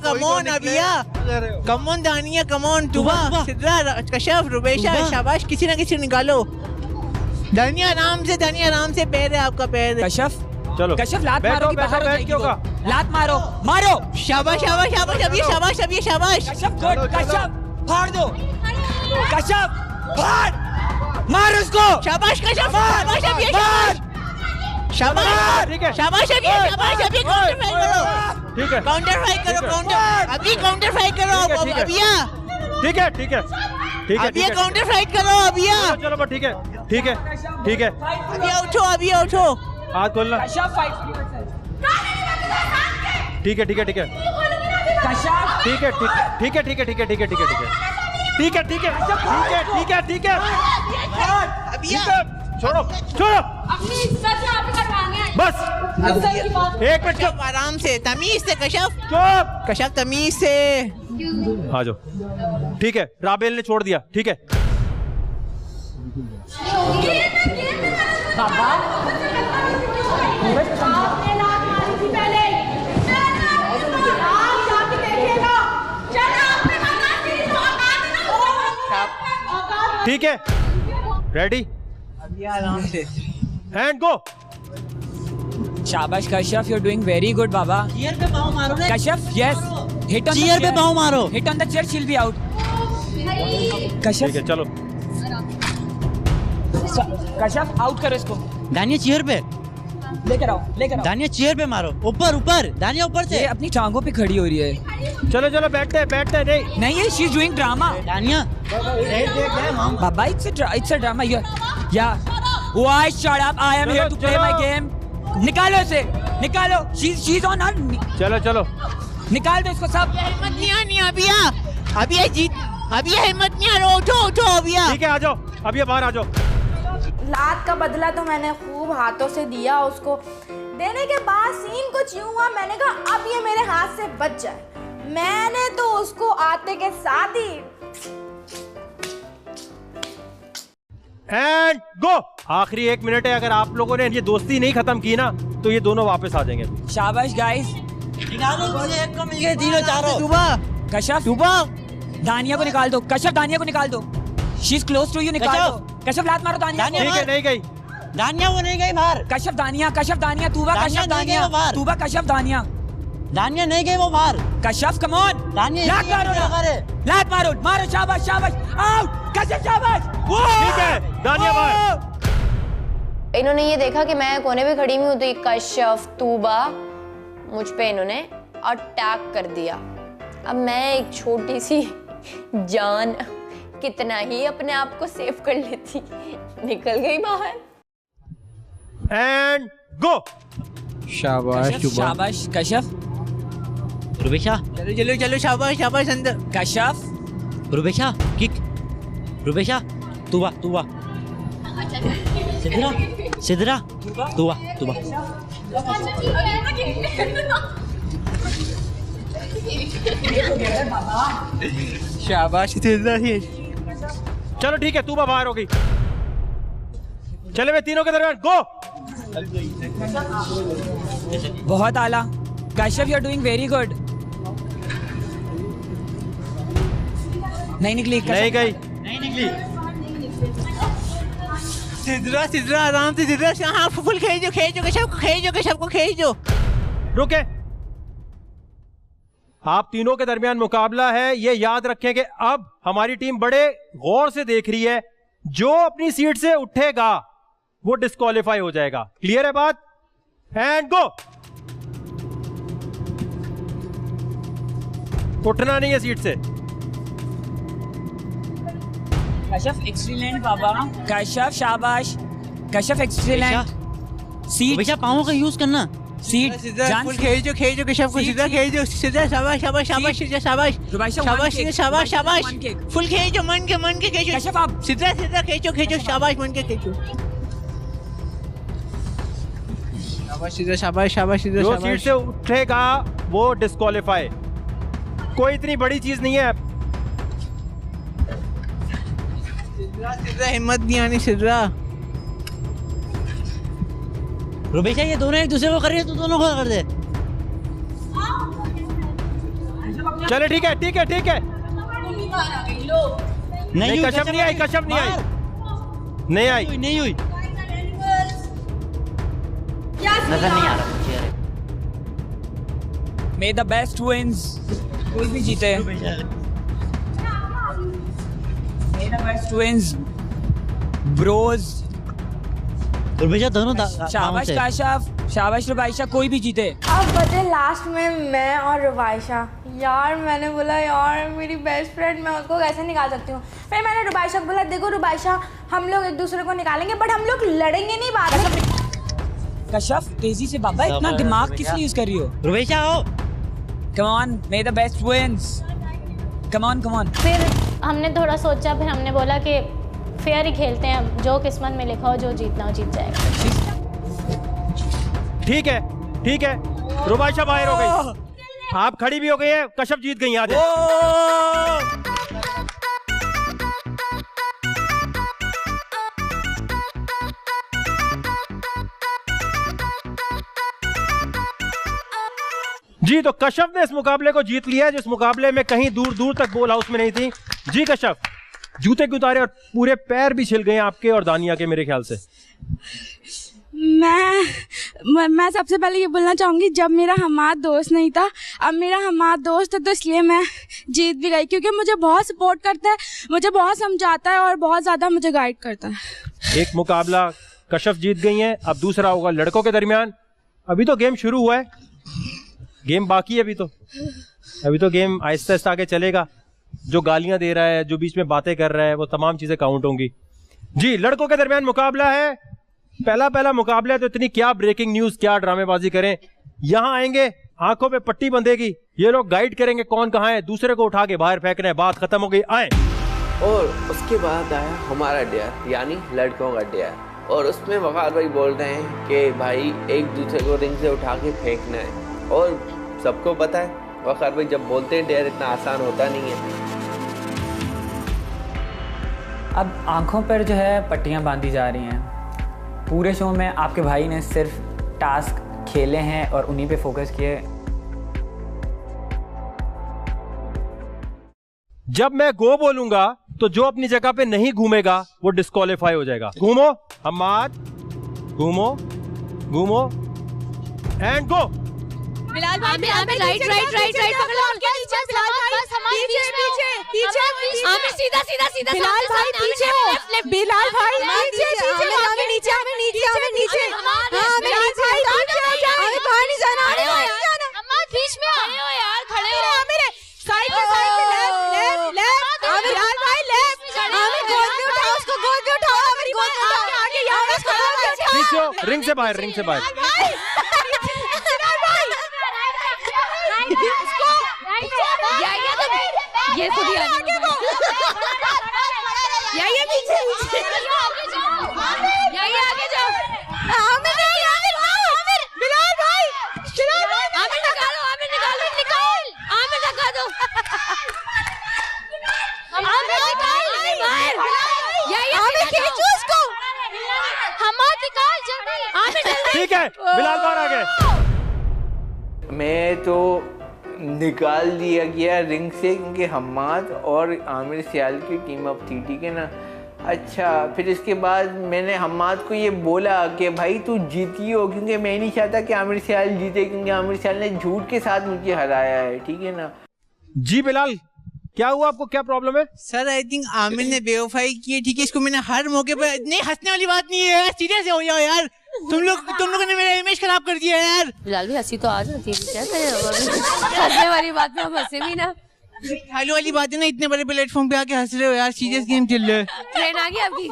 कमोन दानिया, कमोन तुबा, सिद्रा, कश्यप, रुबैशा, शाबाश, किसी ना किसी निकालो। दानिया आराम से, पैर है आपका, पैर। कश्यप चलो, कश्यप लात मारो कि बाहर हो जाएगी वो। लात मारो। शाबाश, अबिया शाबाश। कश्यप गुड, कश्यप फाड़ दो, कश्यप फाड़, मार उसको। शाबाश कश्यप, शाबाश अबिया, शाबाश, ठीक है, शाबाश अबिया, काउंटर फाइट करो, अभी काउंटर फाइट करो अबिया। ठीक है अबिया काउंटर फाइट करो अबिया। चलो ठीक है अबिया उठो हाथ खोलना। कश्यप फाइट, ठीक है छोड़ो बस एक मिनट, आराम से, तमीज से कश्यप, तमीज से आ जाओ। ठीक है, राबेल ने छोड़ दिया, ठीक है। ठीक है, रेडी, एंड गो। शाबाश Kashyap, you are doing very good बाबा। चेयर पे पाँव मारो ना। Kashyap yes, hit on chair पे पाँव मारो। Hit on the chair, she'll be out. Kashyap ठीक है चलो। कश्यप आउट करो इसको। दानिया चेयर पे लेकर आओ, लेकर आओ। दानिया चेयर पे मारो, ऊपर ऊपर, दानिया ऊपर से। ये अपनी टांगों पे खड़ी हो रही है। चलो चलो बैठते बैठते। नहीं नहीं ये she is doing drama. Dania बाबा इट्स अ ड्रामा। या why shut up, I am here to play my game. निकालो इसे, निकालो। She is on her. चलो चलो निकाल दो इसको सब। हिम्मत नहीं आनी अभिया, अभिया जीत, अभिया हिम्मत नहीं आ रहा। उठो उठो अभिया। ठीक है आ जाओ, अब ये बाहर आ जाओ। लात का बदला तो मैंने खूब हाथों से दिया उसको। देने के बाद सीन कुछ यूं हुआ, मैंने कहा अब ये मेरे हाथ से बच जाए। मैंने तो उसको आते के साथ ही एंड गो। आखिरी 1 मिनट है, अगर आप लोगों ने ये दोस्ती नहीं खत्म की ना तो ये दोनों वापस आ जाएंगे। शाबाश गाइस, निकालो मुझे, एक को मिल गए तीनों चारों। सुबह कश्यप, सुबह दानिया को निकाल दो। कश्यप दानिया को निकाल दो। She is close to you, निकाल दो। कश्यप लात मारो दानिया। ठीक है नहीं गई दानिया, वो नहीं गई बाहर। कश्यप दानिया, कश्यप दानिया, तूबा कश्यप दानिया, तूबा कश्यप दानिया। दानिया नहीं गई वो बाहर। कश्यप कम ऑन, दानिया लात मारो, लात मारो, मारो। शाबाश शाबाश, आउट कश्यप, शाबाश। ठीक है दानिया बाहर। इन्होंने ये देखा कि मैं कोने में खड़ी हुई हूँ तो ये कश्यप तूबा मुझ पे इन्होंने अटैक कर दिया। अब मैं एक छोटी सी जान कितना ही अपने आप को सेव कर लेती, निकल गई बाहर। And go. शाबाश शाबाश कश्यप। रुबेशा चलो चलो चलो, शाबाश शाबाश अंदर। कश्यप, रुबेशा किक, रुबेशा तुबा तुबा, सिद्रा सिद्रा तुबा तुबा। शाबाश सिद्रा। चलो ठीक है, तूबा बाहर हो गई। चले वे तीनों के दरमियान गो। बहुत आला Kashyap, you are doing very good. नहीं निकली, नहीं गई, नहीं निकली। सिद्रा सिद्रा आराम से, सिद्रा हाँ फुल खींचो खींचो, कश्यप को खींचो, कश्यप को खींचो। रुके। आप तीनों के दरमियान मुकाबला है, ये याद रखें कि अब हमारी टीम बड़े गौर से देख रही है। जो अपनी सीट से उठेगा वो डिस्क्वालीफाई हो जाएगा। क्लियर है बात? And go. उठना नहीं है सीट से। कश्यप एक्सीलेंट बाबा। कश्यप शाबाश, कश्यप एक्सीलेंट। सीट भैया पाँवों का यूज करना। सीट फुल खींचो खींचो, कश्यप को सीधा खींचो, सीधा शाबाश शाबाश शाबाश शाबाश शाबाश शाबाश शाबाश। फुल खींचो, मन के खींचो कश्यप, आप सीधा सीधा खींचो खींचो, शाबाश मन के खींचो। शाबाश सीधा, शाबाश शाबाश सीधा। जो सीट से उठेगा वो डिस्क्वालीफाई। कोई इतनी बड़ी चीज नहीं है। सिद्रा हिम्मत नहीं आनी सिद्रा। रुबेशा ये दोनों एक दूसरे को कर रही है, तू दोनों को कर दे। चले ठीक है ठीक है ठीक है। नहीं कश्यप नहीं आई, कश्यप नहीं आई, नहीं आई, नहीं हुई। नजर नहीं आ रहा मुझे। May the best wins. कोई भी जीते। May the best wins bros. Rubaisha दोनों शाबाश कश्यप, शाबाश रुबाइशा, कोई भी जीते। अब बचे लास्ट में मैं और रुबाइशा। यार मैंने बोला यार मेरी बेस्ट फ्रेंड, मैं उसको कैसे निकाल सकती हूँ। फिर मैंने रुबाइशा को बोला देखो रुबाइशा, हम लोग एक दूसरे को निकालेंगे बट हम लोग लड़ेंगे नहीं बाद में। कश्यप तेजी से बाबा, इतना दिमाग किस लिए यूज कर रही हो? रुबेशा आओ। Come on, may the best wins. Come on come on. फिर हमने थोड़ा सोचा, फिर हमने बोला कि फेयर ही खेलते हैं, जो किस्मत में लिखा हो, जो जीतना हो जीत जाएगा। ठीक है ठीक है। रुबाइशा बाहर हो गई, आप खड़ी भी हो गई है, कश्यप जीत गई। आज जी, तो कश्यप ने इस मुकाबले को जीत लिया, जिस मुकाबले में कहीं दूर दूर तक बॉल हाउस में नहीं थी। जी कश्यप। जूते क्यों उतारे और पूरे पैर भी छिल गए आपके और दानिया के मेरे ख्याल से। मैं सबसे पहले ये बोलना चाहूँगी, जब मेरा हमाद दोस्त नहीं था, अब मेरा हमाद दोस्त है, तो इसलिए मैं जीत भी गई, क्योंकि मुझे बहुत सपोर्ट करता है, मुझे बहुत समझाता है और बहुत ज़्यादा मुझे गाइड करता है। एक मुकाबला कशफ जीत गई हैं, अब दूसरा होगा लड़कों के दरमियान। अभी तो गेम शुरू हुआ है, गेम बाकी है अभी तो गेम आहिस्ता आहिस्ता आगे चलेगा। जो गालियां दे रहा है, जो बीच में बातें कर रहा है, वो तमाम चीजें काउंट होंगी। जी, लड़कों के दरमियान मुकाबला है, पहला मुकाबला है, तो इतनी क्या ब्रेकिंग न्यूज, क्या ड्रामेबाजी करें। यहाँ आएंगे, आंखों पे पट्टी बंधेगी, ये लोग गाइड करेंगे कौन कहाँ है, दूसरे को उठा के बाहर फेंकना है, बात खत्म हो गई। आए। और उसके बाद आया हमारा डेयर, यानी लड़कों का डेयर, और उसमें वकार भाई बोल रहे हैं कि भाई एक दूसरे को रिंग से उठा के फेंकना है। और सबको पता है वकार भाई जब बोलते हैं डेयर इतना आसान होता नहीं है। अब आंखों पर जो है पट्टियां बांधी जा रही हैं। पूरे शो में आपके भाई ने सिर्फ टास्क खेले हैं और उन्हीं पे फोकस किए। जब मैं गो बोलूंगा तो जो अपनी जगह पे नहीं घूमेगा वो डिस्क्वालीफाई हो जाएगा। घूमो हम्माद, घूमो एंड गो। बिलाल भाई आमिर राइट पकड़ लो। क्या नीचे बिलाल भाई, बस हमारे पीछे आमिर सीधा बिलाल भाई पीछे हो, बिलाल भाई नीचे आमिर नीचे आमिर बाहर नहीं जाना, हमारे बीच में खड़े हो यार, खड़े हो आमिर साइड लेफ्ट आमिर बिलाल भाई लेफ्ट आमिर गोद में उठाओ उसको, गोद में उठाओ आमिर, गोद में उठाओ आगे यार उसको पीछे रिंग से बाहर ये खुद ही आगे ये पीछे आगे जाओ आमिर बिलाल भाई आमिर निकाल आमिर लगा दो आमिर खींचो उसको, हमाद निकाल जल्दी आमिर जल्दी। ठीक है, बिलाल बाहर आ गए। मैं तो निकाल दिया गया रिंग से, क्योंकि हम्माद और आमिर सियाल की टीम अप थी, ठीक है ना। अच्छा, फिर इसके बाद मैंने हम्माद को ये बोला कि भाई तू जीती हो, क्योंकि मैं नहीं चाहता कि आमिर सियाल जीते, क्योंकि आमिर सियाल ने झूठ के साथ मुझे हराया है, ठीक है ना। जी बिलाल, क्या हुआ, आपको क्या प्रॉब्लम है? सर आई थिंक आमिर ने बेवफाई की है, ठीक है। इसको मैंने हर मौके पर, नहीं हंसने वाली बात नहीं है, सीरियस हो जाओ यार, तुम लोगों ने मेरा इमेज खराब कर दिया यार। बिलाल भी हंसी तो आ जाती है, क्या करें हंसने वाली बात में हम हंसे भी ना। खाली वाली बात है ना, इतने बड़े प्लेटफॉर्म पे आके हंस रहे हो यार, सीरियस गेम चल रहा है। ट्रेन आ गई आपकी,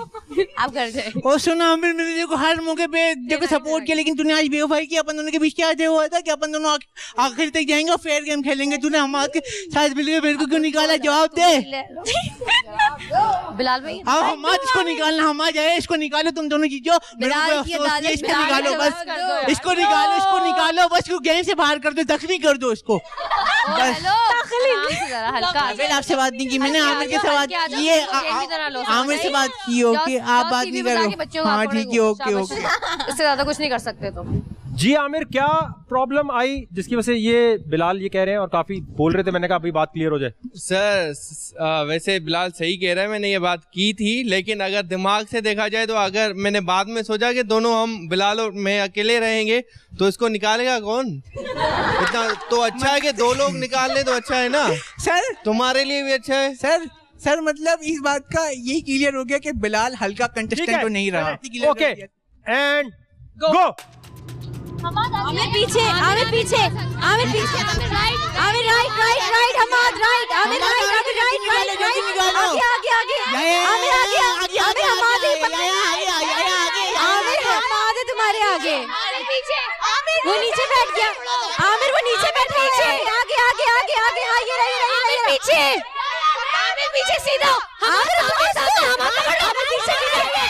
आप घर जाए। और सुना आमिर, मैंने देखो हर मौके पे देखो सपोर्ट किया, लेकिन तूने आज बेवफाई किया। अपन दोनों के बीच क्या हुआ था कि अपन दोनों आखिर तक जाएंगे और फेयर गेम खेलेंगे, तूने हमारे साथ मिलकर मेरे को क्यों निकाला, जवाब दे। बिलाल भाई हाँ हमाद, इसको निकालना, हमाद जाए, इसको निकालो, तुम दोनों जीतो, मेरे को अफसोस है, इसको निकालो बस, इसको निकालो बस, इसको गेम से बाहर कर दो, जख्मी कर दो इसको बस। आपसे बात नहीं की मैंने, आमिर के साथ की है, आमिर से बात की हो कि आप बात नहीं करो। हाँ ठीक है, ओके इससे ज्यादा कुछ नहीं कर सकते तुम। जी आमिर, क्या प्रॉब्लम आई जिसकी वजह से ये बिलाल ये कह रहे हैं और काफी बोल रहे थे, मैंने कहा अभी बात क्लियर हो जाए। सर वैसे बिलाल सही कह रहा है, मैंने ये बात की थी, लेकिन अगर दिमाग से देखा जाए तो अगर मैंने बाद में सोचा कि दोनों हम बिलाल और मैं अकेले रहेंगे तो इसको निकालेगा कौन। इतना तो अच्छा है कि दो लोग निकाल ले तो अच्छा है ना सर, तुम्हारे लिए भी अच्छा है सर मतलब इस बात का यही क्लियर हो गया कि बिलाल हल्का कंटेस्टेंट तो नहीं रहा। Okay and go. आमिर पीछे, Aamir right, Hammad right, Aamir right, आगे, आमिर हमाद है तुम्हारे आगे, वो नीचे बैठ गया, आमिर वो नीचे बैठ गया, आगे, पीछे सीधा, आमिर पीछे,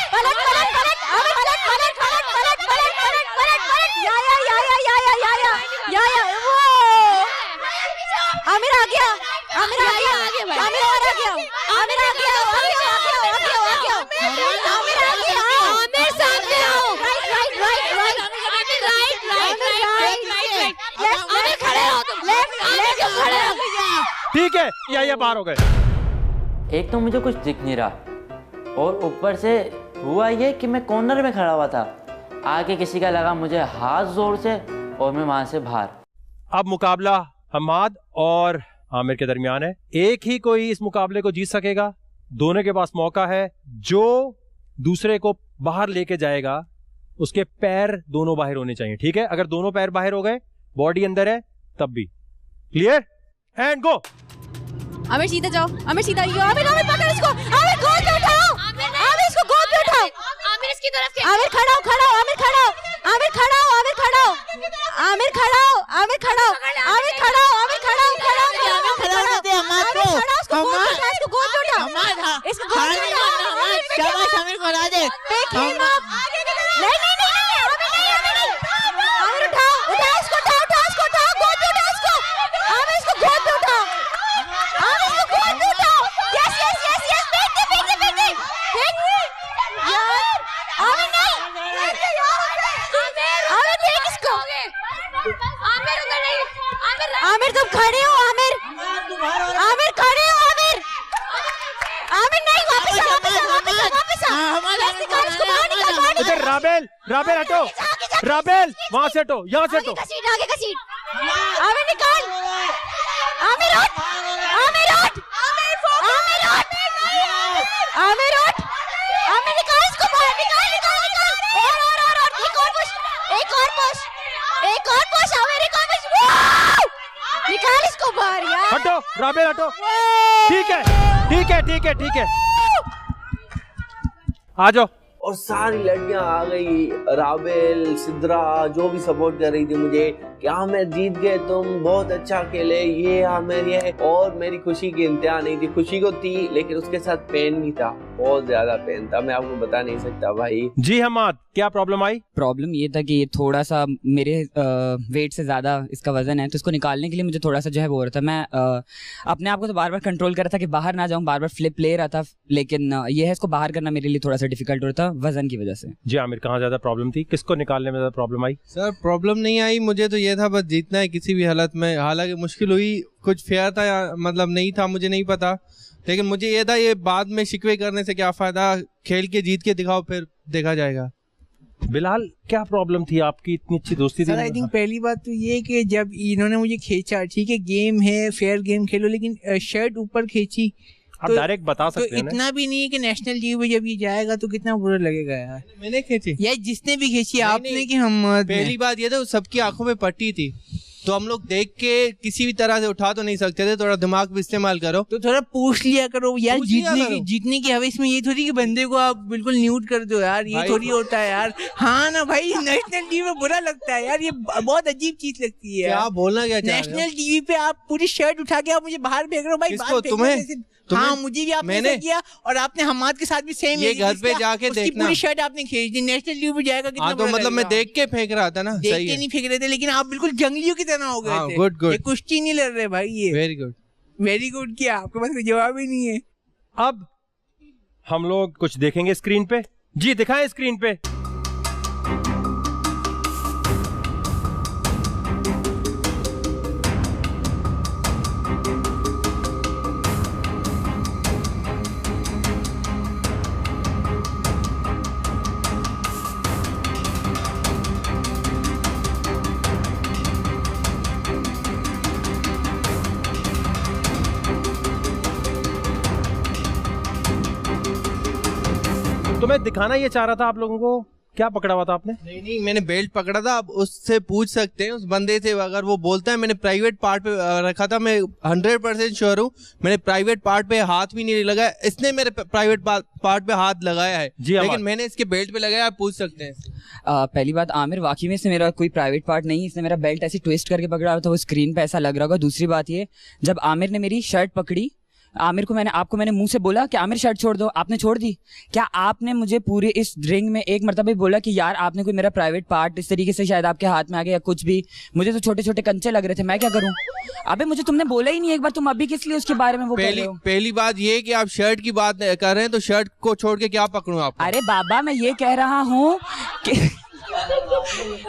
पलट, आमिर आ गया, आमिर सामने आओ, आमिर खड़े हो तुम, लेफ्ट खड़े हो। ठीक है, या बाहर हो गए। एक तो मुझे कुछ दिख नहीं रहा और ऊपर से हुआ ये कि मैं कॉर्नर में खड़ा हुआ था, आके किसी का लगा मुझे हाथ जोर से और मैं वहां से बाहर। अब मुकाबला हम्माद और आमिर के दरमियान है। एक ही कोई इस मुकाबले को जीत सकेगा, दोनों के पास मौका है। जो दूसरे को बाहर लेके जाएगा उसके पैर दोनों बाहर होने चाहिए, ठीक है? अगर दोनों पैर बाहर हो गए, बॉडी अंदर है, तब भी। क्लियर? And go. आमिर सीधा जाओ, आमिर सीधा। आमिर आमिर पकड़ इसको, आमिर गोद में उठाओ, आमिर इसको गोद में उठाओ, आमिर इसकी तरफ। आमिर खड़ा हो, खड़ा हो, आमिर खड़ा हो, आमिर खड़ा हो, आमिर खड़ा हो, आमिर खड़ा हो, आमिर खड़ा हो, आमिर खड़ा हो, आमिर खड़ा हो, खड़ा हो, आमिर खड़ा हो दे हमाद को, इसको गोद में उठा, इसको गोद में उठा, हमाद, इसको गोद में उठा, हमाद, शाबाश, आमिर को हरा दे। नहीं नहीं नहीं, आमिर उठाओ, उठाओ इसको, उठाओ, उठाओ इसको, उठाओ, गोद में उठाओ इसको, आमिर इसको गोद में उठाओ, आमिर इसको गोद में उठाओ। यस यस यस यस, फेंक दे, फेंक दे, फेंक दे, फेंक यार, आमिर नहीं, आमिर फेंक इसको, आमिर उधर नहीं, आमिर तुम खड़े हो, आमिर, आमिर खड़े हो, आमिर, आमिर नहीं, वापस आ, वापस आ, वापस आ, वापस आ, निकाल इसको, बाहर निकाल, बाहर निकाल। इधर राबेल, राबेल हटो, राबेल वहां से हटो, यहाँ से हटो। आगे का सीट, आमिर निकाल, आमिर उठ, आमिर उठ, आमिर उठ, आमिर उठ, आमिर निकाल इसको बाहर, निकाल निकाल निकाल, और एक और पुश, एक और पुश, एक और पुश, आमिर एक और पुश, निकाल इसको बाहर यार। हटो राबेल हटो। ठीक है ठीक है ठीक है ठीक है, आ जाओ। और सारी लड़कियां आ गई, राबेल, सिद्रा, जो भी सपोर्ट कर रही थी मुझे कि आमिर जीत गए तुम, बहुत अच्छा खेले, ये आमिर ये। और मेरी खुशी की इंतहा नहीं थी, खुशी को थी लेकिन उसके साथ पेन भी था, बहुत ज्यादा पेन था, मैं आपको बता नहीं सकता भाई। जी हम्माद, क्या प्रॉब्लम आई? प्रॉब्लम ये था कि ये थोड़ा सा मेरे वेट से ज़्यादा इसका वजन है, तो इसको निकालने के लिए मुझे थोड़ा सा जो है वो हो रहा था। मैं अपने आप को तो बार बार कंट्रोल कर रहा था कि बाहर ना जाऊँ, बार बार फ्लिप ले रहा था, लेकिन ये है इसको बाहर करना मेरे लिए थोड़ा सा डिफिकल्ट हो रहा था वजन की वजह से। जी आमिर, कहाँ ज़्यादा प्रॉब्लम थी, किसको निकालने में ज़्यादा प्रॉब्लम आई? सर प्रॉब्लम नहीं आई, मुझे तो ये था बस जीतना है किसी भी हालत में। हालांकि मुश्किल हुई, कुछ फेयर था या मतलब नहीं था मुझे नहीं पता, लेकिन मुझे ये था ये बाद में शिकवे करने से क्या फ़ायदा, खेल के जीत के दिखाओ फिर देखा जाएगा। बिलाल, क्या प्रॉब्लम थी आपकी, इतनी अच्छी दोस्ती थी? आई थिंक पहली बात तो ये कि जब इन्होंने मुझे खींचा, ठीक है गेम है, फेयर गेम खेलो, लेकिन शर्ट ऊपर खींची, आप डायरेक्ट बता सकते हैं तो इतना भी नहीं है कि नेशनल टीवी पे जब ये जाएगा तो कितना बुरा लगेगा यार। मैंने खींची यार, जिसने भी खींची आपने कि हम, पहली बात ये तो सबकी आंखों में पट्टी थी, तो हम लोग देख के किसी भी तरह से उठा तो नहीं सकते थे, थोड़ा दिमाग भी इस्तेमाल करो, तो थोड़ा पूछ लिया करो यार। जीतने की हवस में ये थोड़ी कि बंदे को आप बिल्कुल न्यूट कर दो यार, ये थोड़ी होता है यार। हाँ ना भाई, नेशनल टीवी में बुरा लगता है यार, ये बहुत अजीब चीज लगती है। क्या बोलना क्या नेशनल टीवी पे आप पूरी शर्ट उठा के आप मुझे बाहर फेंक रहे हो भाई, तुम्हें? हाँ, मुझे भी आपने किया और आपने हम्माद के साथ भी सेम, ये घर पे जाके देखना, पूरी शर्ट आपने खींच दी, नेशनल टीवी पे जाएगा कितना? तो मतलब मैं देख के फेंक रहा था ना, देख के नहीं फेंक रहे थे, लेकिन आप बिल्कुल जंगलियों की तरह हो गए थे। गुड गुड, ये कुश्ती नहीं लड़ रहे भाई, ये वेरी गुड, वेरी गुड। क्या आपके पास कोई जवाब ही नहीं है? अब हम लोग कुछ देखेंगे स्क्रीन पे। जी दिखाएं स्क्रीन पे। तो मैं दिखाना ये चाह रहा था आप लोगों को, क्या पकड़ा हुआ था आपने? नहीं मैंने बेल्ट पकड़ा था, आप उससे पूछ सकते हैं उस बंदे से, अगर वो बोलता है मैंने प्राइवेट पार्ट पे रखा था, मैं 100% श्योर हूँ, मैंने प्राइवेट पार्ट पे हाथ भी नहीं लगाया, इसने मेरे प्राइवेट पार्ट पे हाथ लगाया है, लेकिन मैंने इसके बेल्ट पे लगाया, आप पूछ सकते हैं। पहली बात, आमिर वाकई में इसने मेरा कोई प्राइवेट पार्ट नहीं, इसने मेरा बेल्ट ऐसे ट्विस्ट करके पकड़ा हुआ था, वो स्क्रीन पे ऐसा लग रहा होगा। दूसरी बात ये, जब आमिर ने मेरी शर्ट पकड़ी, आमिर को आपको मैंने मुंह से बोला कि आमिर शर्ट छोड़ दो, आपने छोड़ दी? क्या आपने मुझे पूरे इस रिंग में एक मरतबा बोला कि यार आपने कोई मेरा प्राइवेट पार्ट इस तरीके से शायद आपके हाथ में आ गया या कुछ भी? मुझे तो छोटे छोटे कंचे लग रहे थे, मैं क्या करूं? अबे मुझे तुमने बोला ही नहीं एक बार, तुम अभी किस लिए उसके बारे में वो कर रहे हो? पहली बात ये कि आप शर्ट की बात कर रहे हैं, तो शर्ट को छोड़ के क्या पकड़ूं आप? अरे बाबा, मैं ये कह रहा हूँ कि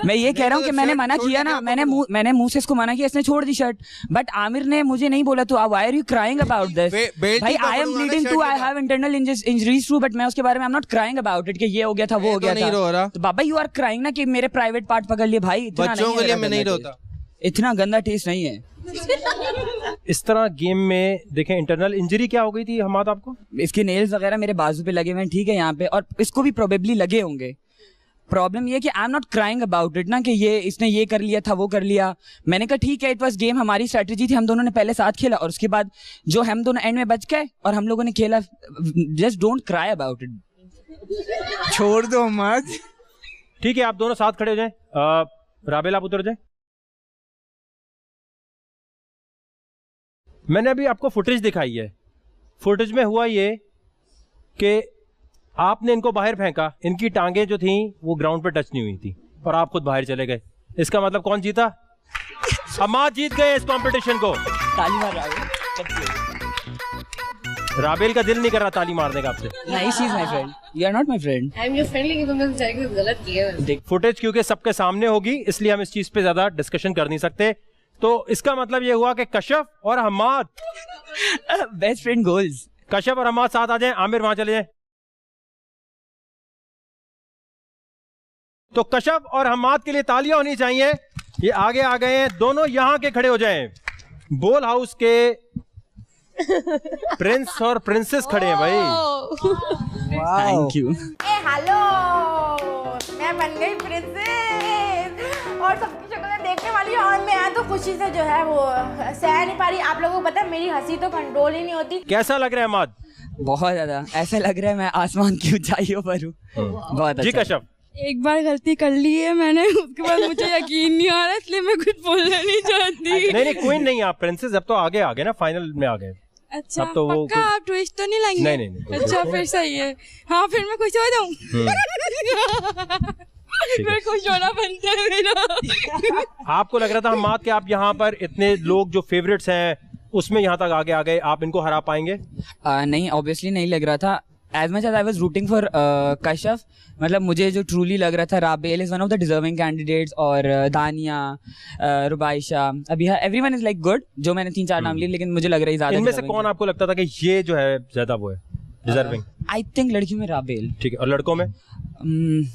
मैं ये कह रहा हूँ कि मैंने मना किया ना, मैंने मुंह से इसको मना किया, इसने छोड़ दी शर्ट, बट आमिर ने मुझे नहीं बोला तो why are you crying about this? भाई I am bleeding too, I have internal injuries too, but मैं उसके बारे में I am not crying about it कि ये हो गया था, वो हो गया था। तो बाबा यू आर क्राइंग ना कि मेरे प्राइवेट पार्ट पकड़ लिए। भाई बच्चों के लिए मैं नहीं रोता, इतना गंदा टेस्ट नहीं है। इस तरह गेम में देखें, इंटरनल इंजरी क्या हो गई थी हमाद आपको? इसके नेल्स वगैरह मेरे बाजू पे लगे हुए हैं, ठीक है, यहाँ पे, और इसको भी प्रोबेबली लगे होंगे। प्रॉब्लम ये कि आई am not crying about it ना कि ये इसने ये कर लिया था, वो कर लिया। मैंने कहा ठीक है, इट वाज गेम, हमारी स्ट्रेटजी थी, हम दोनों ने पहले साथ खेला और उसके बाद जो हम दोनों एंड में बच गए और हम लोगों ने खेला। Just don't cry about it, छोड़ दो मत। ठीक है, आप दोनों साथ खड़े हो जाएं। राबेल आप उतर जाएं। मैंने अभी आपको फुटेज दिखाई है। फुटेज में हुआ ये कि आपने इनको बाहर फेंका, इनकी टांगें जो थी वो ग्राउंड पर टच नहीं हुई थी और आप खुद बाहर चले गए। इसका मतलब कौन जीता? हमाद जीत गए इस कंपटीशन को। ताली मार रहा है। राबेल का दिल नहीं कर रहा ताली मारने का आपसे। नहीं, she is my friend, you are not my friend. I am your friend, लेकिन तुमने कुछ गलत किया है। फुटेज क्योंकि सबके सामने होगी इसलिए हम इस चीज पे ज्यादा डिस्कशन कर नहीं सकते। तो इसका मतलब ये हुआ कि कशफ और Hammad best friend goals. Kashaf और हमाद साथ आ जाएं, आमिर वहां चले जाएं। तो कशफ और हमाद के लिए तालियां होनी चाहिए। ये आगे आ गए हैं, दोनों यहां के खड़े हो जाएं। बोल हाउस के प्रिंस और प्रिंसेस खड़े हैं भाई। Thank you. हेलो, मैं बन गई प्रिंसेस और सबकी शक्लें देखने वाली और मैं तो खुशी से जो है वो सह नहीं पा रही। आप लोगों को पता है मेरी हंसी तो कंट्रोल ही नहीं होती। कैसा लग रहा है हमाद? बहुत ज्यादा, ऐसा लग रहा है मैं आसमान की ऊंचाइयों पर हूँ। बहुत जी अच्छा। कशफ, एक बार गलती कर ली है मैंने, उसके बाद मुझे यकीन नहीं आ रहा, इसलिए मैं कुछ बोलना नहीं चाहती। नहीं क्वीन नहीं आप प्रिंसेस, अब तो आगे आ गए ना, फाइनल में आ गए। अच्छा, तो वो पक्का आप ट्विस्ट तो नहीं लाएंगे? नहीं। अच्छा फिर सही है। हाँ फिर मैं खुश हो जाऊँ। मैं खुश होना बनता है मेरा। आपको लग रहा था हमाद कि आप यहाँ पर इतने लोग जो फेवरेट्स हैं उसमें यहाँ तक आगे आ गए, आप इनको हरा पाएंगे? नहीं, ऑब्वियसली नहीं लग रहा था। As much as I was rooting for Kashaf, मतलब मुझे जो ट्रूली लग रहा था Rabel is one of the deserving candidates, और दानिया, रुबाइशा, अभी एवरीवन इज लाइक गुड, जो मैंने 3-4 नाम लिए, लेकिन मुझे लग रहा है ज्यादा। इनमें से कौन आपको लगता था कि ये जो है ज्यादा वो है डिजर्विंग? आई थिंक लड़कियों में राबेल। ठीक है, और लड़कों में?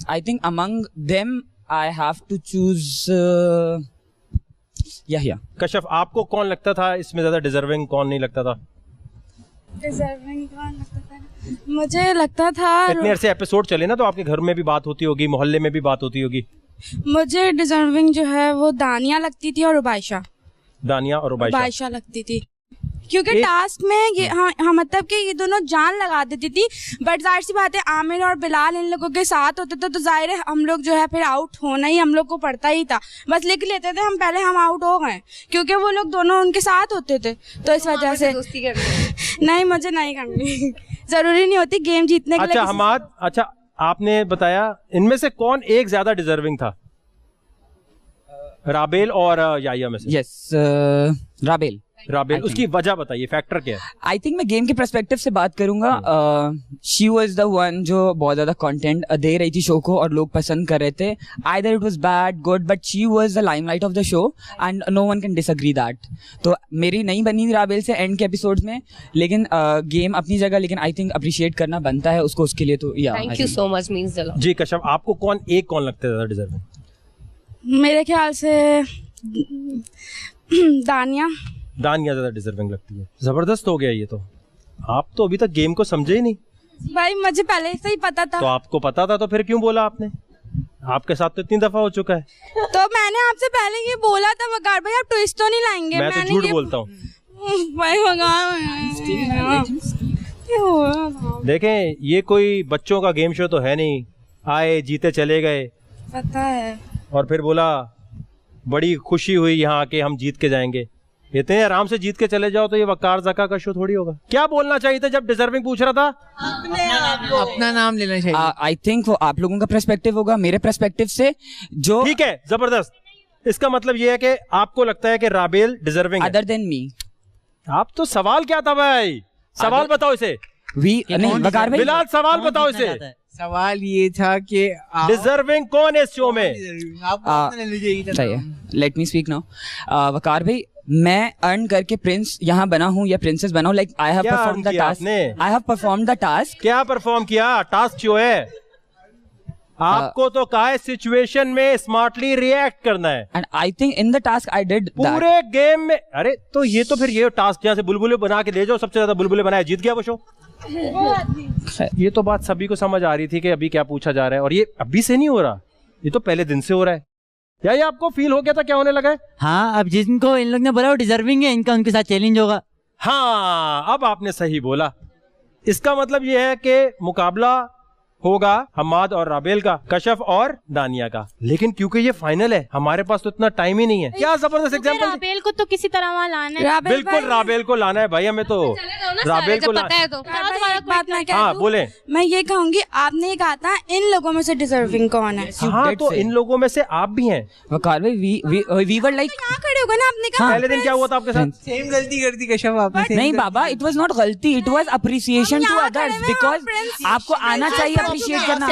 I think among them I have to choose या कशफ, आपको कौन लगता था इसमें ज्यादा डिजर्विंग, कौन नहीं लगता था? डिजर्विंग कौन लगता था? मुझे लगता था इतने अरसे एपिसोड चले ना, तो आपके घर में भी बात होती होगी, मोहल्ले में भी बात होती होगी। मुझे डिजर्विंग जो है वो दानिया लगती थी और रुबाइशा। दानिया और रुबाइशा लगती थी, क्योंकि टास्क में ये हाँ मतलब कि ये दोनों जान लगा देती थी। बट जाहिर सी बात है आमिर और बिलाल इन लोगों के साथ होते थे तो जाहिर है हम लोग जो है फिर आउट होना ही हम लोग को पड़ता ही था। बस लिख लेते थे हम पहले, हम आउट हो गए क्योंकि वो लोग दोनों उनके साथ होते थे, तो इस वजह से दोस्ती करनी। नहीं, मुझे नहीं करनी, जरूरी नहीं होती गेम जीतने के लिए। अच्छा हमाद, अच्छा आपने बताया इनमें से कौन एक ज्यादा डिजर्विंग था? राबेल और याया में से? यस, राबेल। उसकी वजह बताइए, फैक्टर क्या है? आई थिंक मैं गेम के पर्सपेक्टिव से बात करूंगा। शी वाज द वन जो बहुत ज्यादा कंटेंट दे रही थी शो को और लोग पसंद कर रहे थे। Either it was bad good, but she was the limelight of the show and no one can disagree that. तो मेरी नहीं बनी राबेल से एंड के एपिसोड्स में, लेकिन गेम अपनी जगह, लेकिन आई थिंक अप्रिशिएट करना बनता है उसको, उसके लिए तो या thank you so much, means a lot. जी कशफ, आपको कौन लगता है ज्यादा डिजर्विंग? मेरे ख्याल से दानिया ज्यादा डिजर्विंग लगती है। जबरदस्त हो गया ये तो। आप तो अभी तक गेम को समझे ही नहीं। भाई मुझे पहले से ही पता था। तो आपको पता था तो फिर क्यों बोला आपने? आपके साथ तो इतनी दफा हो चुका है। तो मैंने आपसे पहले ये बोला था वकार भाई, आप ट्विस्ट तो नहीं लाएंगे? मैं तो झूठ बोलता हूँ भाई वकार। देखें, ये कोई बच्चों का गेम शो तो है नहीं, आए जीते चले गए। पता है। और फिर बोला बड़ी खुशी हुई यहाँ आके हम जीत के जाएंगे। इतने आराम से जीत के चले जाओ तो ये वकार ज़का का शो थोड़ी होगा। क्या बोलना चाहिए था जब डिजर्विंग पूछ रहा था? अपना नाम लेना चाहिए। आई थिंक वो आप लोगों का पर्सपेक्टिव होगा, मेरे पर्सपेक्टिव से जो ठीक है, जबरदस्त। इसका मतलब ये है कि आपको लगता है कि राबेल डिजर्विंग अदर देन मी। आप तो सवाल क्या था भाई? सवाल बताओ इसे। नहीं वकार भाई, बिलाल सवाल बताओ इसे। सवाल ये था कि डिजर्विंग कौन है इस शो में? सही है, लेट मी स्पीक नाउ। वकार भाई, मैं अर्न करके प्रिंस यहाँ बना हूँ या प्रिंसेस बना हूँ। Like I have perform the task, I have perform the task. क्या परफॉर्म किया? टास्क जो है आपको तो कहा है सिचुएशन में स्मार्टली रिएक्ट करना है, and I think in the task I did पूरे गेम में। अरे तो ये तो फिर ये टास्क जहाँ से बुलबुले बना के ले जाओ, सबसे ज्यादा बुलबुले बनाया, जीत गया वो शो। ये तो बात सभी को समझ आ रही थी कि अभी क्या पूछा जा रहा है, और ये अभी से नहीं हो रहा, ये तो पहले दिन से हो रहा है। या ये आपको फील हो गया था? क्या होने लगा है? हाँ, अब जिनको इन लोग ने बोला वो डिजर्विंग है, इनका उनके साथ चैलेंज होगा। हाँ, अब आपने सही बोला। इसका मतलब ये है कि मुकाबला होगा हम्माद और राबेल का, कशफ और दानिया का। लेकिन क्योंकि ये फाइनल है, हमारे पास तो इतना टाइम ही नहीं है। क्या जबरदस्त एग्जांपल। राबेल को तो किसी तरह वहाँ लाना है। बिल्कुल राबेल को लाना है भाई, हमें तो राबेल को लाना है। हाँ बोले। मैं ये कहूँगी, आपने कहा था इन लोगों में से डिजर्विंग कौन है। हाँ, तो इन लोगों में से आप भी हैं। वकार भाई, वी वर लाइक यहाँ खड़े हो गए ना, आपने कहा पहले दिन क्या हुआ था आपके साथ? सेम गलती कर दी कशफ आपने। नहीं बाबा, इट वाज नॉट गलती, it was appreciation to others, because आपको आना चाहिए अप्रिशिएट करना।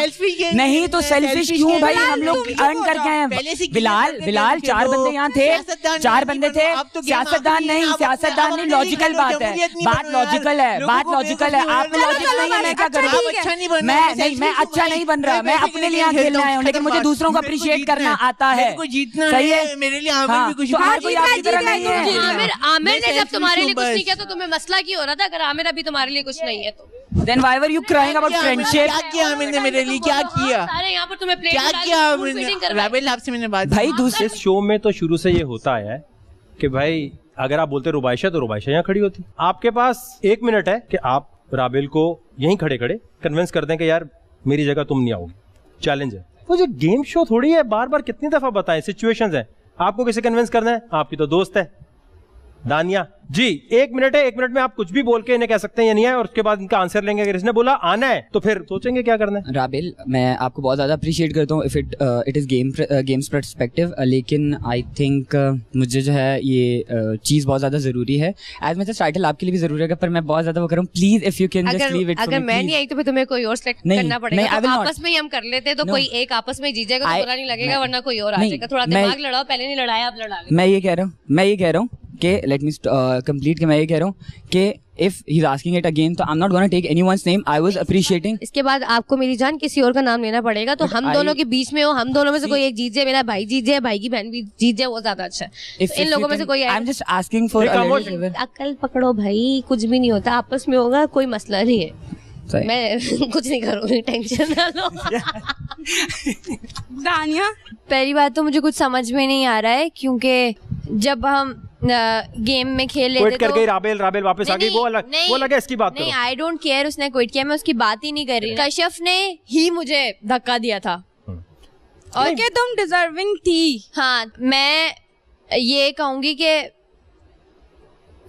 नहीं तो सेल्फिश क्यों भाई? हम लोग अर्न करके आए हैं। बिलाल 4 बंदे यहाँ थे, 4 बंदे थे। सियासतदान नहीं, लॉजिकल बात है, बात लॉजिकल है। आप लॉजिक नहीं है, मैं क्या करूँ? मैं अच्छा नहीं बन रहा, मैं अपने लिए यहाँ खेलने आया हूँ, लेकिन मुझे दूसरों को अप्रिशिएट करना आता है। सही है, मेरे लिए आमिर भी कुछ नहीं है। आमिर ने जब तुम्हारे लिए कुछ नहीं किया तो तुम्हें मसला क्यों हो रहा था? अगर आमिर अभी तुम्हारे लिए कुछ नहीं है तो Then why were you crying about friendship? क्या किया आमिर ने मेरे लिए? क्या किया? सारे यहाँ पर तुम्हें क्या किया आमिर ने? राबेल आपसे मैंने बात भाई दूसरे शो में तो शुरू से ये होता है कि भाई अगर आप बोलते रुबाइशा तो रुबाइशा यहाँ खड़ी होती। आपके पास 1 मिनट है कि आप राबेल को यहीं खड़े खड़े कन्विंस कर दें कि यार मेरी जगह तुम नहीं आओगे। चैलेंज है, वो जो गेम शो थोड़ी है, बार बार कितनी दफा बताएं, सिचुएशंस है। आपको किसे कन्विंस करना है? आपकी तो दोस्त है दानिया जी। 1 मिनट है, 1 मिनट में आप कुछ भी बोल के इन्हें कह सकते हैं या नहीं है, और उसके बाद इनका आंसर लेंगे। अगर इसने बोला आना है तो फिर सोचेंगे क्या करना है। राबेल, मैं आपको बहुत ज्यादा अप्रिशिएट करता हूँ if it is games perspective, लेकिन आई थिंक मुझे जो है ये चीज़ बहुत ज्यादा जरूरी है। एज मच एज टाइटल आपके लिए भी जरूरी है, पर मैं बहुत ज्यादा वो करूँ। Please if you can just leave it. अगर मैं नहीं आई तो फिर तुम्हें कोई और सेलेक्ट करना पड़ेगा। तो आपस में ही हम कर लेते, तो कोई एक आपस में जीत जाएगा तो बुरा नहीं लगेगा, वरना कोई और आ जाएगा। थोड़ा दिमाग लड़ाओ, पहले नहीं लड़ाया, अब लड़ा। मैं ये कह रहा हूँ कि लेट मी कंप्लीट के मैं ये कह रहा हूँ कि if he is asking it again तो I am not gonna take anyone's name. I was appreciating. इसके बाद आपको मेरी जान किसी और का नाम लेना पड़ेगा, तो हम दोनों के बीच में हो, हम दोनों में से कोई एक जीत जाए, मेरा भाई जीत जाए, भाई की बहन भी जीत जाए, वो ज्यादा अच्छा है। इन लोगों में से कोई I am just asking for अकल पकड़ो भाई, कुछ भी नहीं होता, आपस में होगा, कोई मसला नहीं है। मैं कुछ नहीं करूँगी, टेंशन ना लो। दानिया, पहली बात तो मुझे कुछ समझ में नहीं आ रहा है, क्योंकि जब हम गेम में खेल लेते क्विट कर गई राबेल वापस आ गई, वो अलग है, इसकी बात नहीं, आई डोंट केयर उसने क्विट किया, मैं उसकी बात ही नहीं कर रही। कश्यप ने ही मुझे धक्का दिया था और क्या तुम डिजर्विंग थी। हाँ, मैं ये कहूंगी कि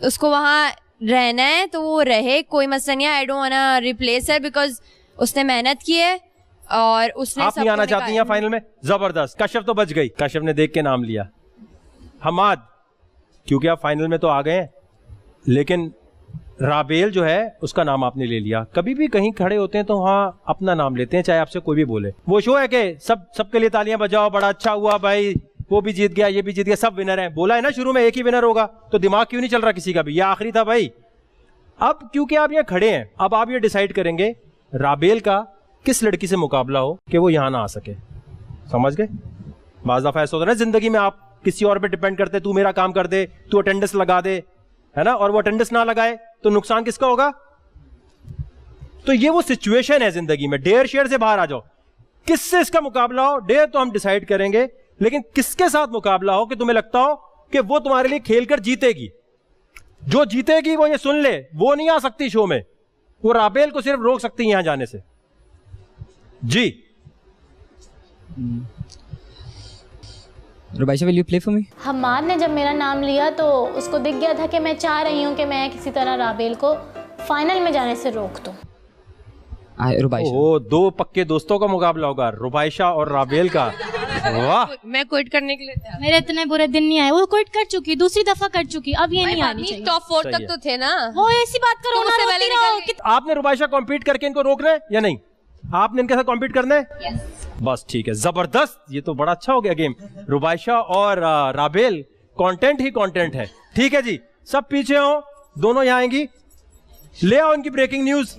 उसको वहाँ रहना है तो वो रहे, कोई मसला नहीं है। I don't want replace her because उसने मेहनत की है और उसने आप नहीं आना चाहती हैं फाइनल में? जबरदस्त, कश्यप तो बच गई, कश्यप ने देख के नाम लिया। हम्माद, क्योंकि आप फाइनल में तो आ गए हैं, लेकिन राबेल जो है उसका नाम आपने ले लिया। कभी भी कहीं खड़े होते हैं तो हाँ अपना नाम लेते हैं, चाहे आपसे कोई भी बोले। वो शो है कि सबके लिए तालियां बजाओ, बड़ा अच्छा हुआ भाई, वो भी जीत गया, ये भी जीत गया, सब विनर हैं। बोला है ना शुरू में एक ही विनर होगा, तो दिमाग क्यों नहीं चल रहा किसी का भी? ये आखिरी था भाई। अब क्योंकि आप यहाँ खड़े हैं, अब आप ये डिसाइड करेंगे राबेल का किस लड़की से मुकाबला हो कि वो यहाँ ना आ सके। समझ गए? बाज़ दफा ऐसा होता है ना जिंदगी में, आप किसी और पे डिपेंड करते, तू मेरा काम कर दे, तू अटेंडेंस लगा दे, है ना, और वो अटेंडेंस ना लगाए तो नुकसान किसका होगा? तो ये वो सिचुएशन है जिंदगी में। डेयर शेयर से बाहर आ जाओ, किससे इसका मुकाबला हो, डेयर तो हम डिसाइड करेंगे, लेकिन किसके साथ मुकाबला हो कि तुम्हें लगता हो कि वो तुम्हारे लिए खेलकर जीतेगी। जो जीतेगी वो ये सुन ले, वो नहीं आ सकती शो में, वो राबेल को सिर्फ रोक सकती है यहां जाने से। जी Rubaisha, will you play for me? Hammad ने जब मेरा नाम लिया तो उसको दिख गया था कि मैं चाह रही हूँ कि मैं किसी तरह राबेल को फाइनल में जाने से रोक दूं। ओ, 2 पक्के दोस्तों का मुकाबला होगा, रुबाइशा और राबेल का। वाह, मैं क्विट करने के लिए मेरे इतने बुरे दिन नहीं आए, वो क्विट कर चुकी, दूसरी दफा कर चुकी, अब ये नहीं आनी चाहिए। टॉप 4 तक तो थे ना। वो ऐसी बात करो ना, आपने रुबाइशा कॉम्पीट करके इनको रोक रहे हैं या नहीं? आपने इनके साथ कॉम्पीट करना है? बस ठीक है, जबरदस्त, ये तो बड़ा अच्छा हो गया गेम। रुबाइशा और राबेल, कंटेंट ही कंटेंट है। ठीक है जी, सब पीछे हो, दोनों यहां आएंगी, ले आओ इनकी ब्रेकिंग न्यूज।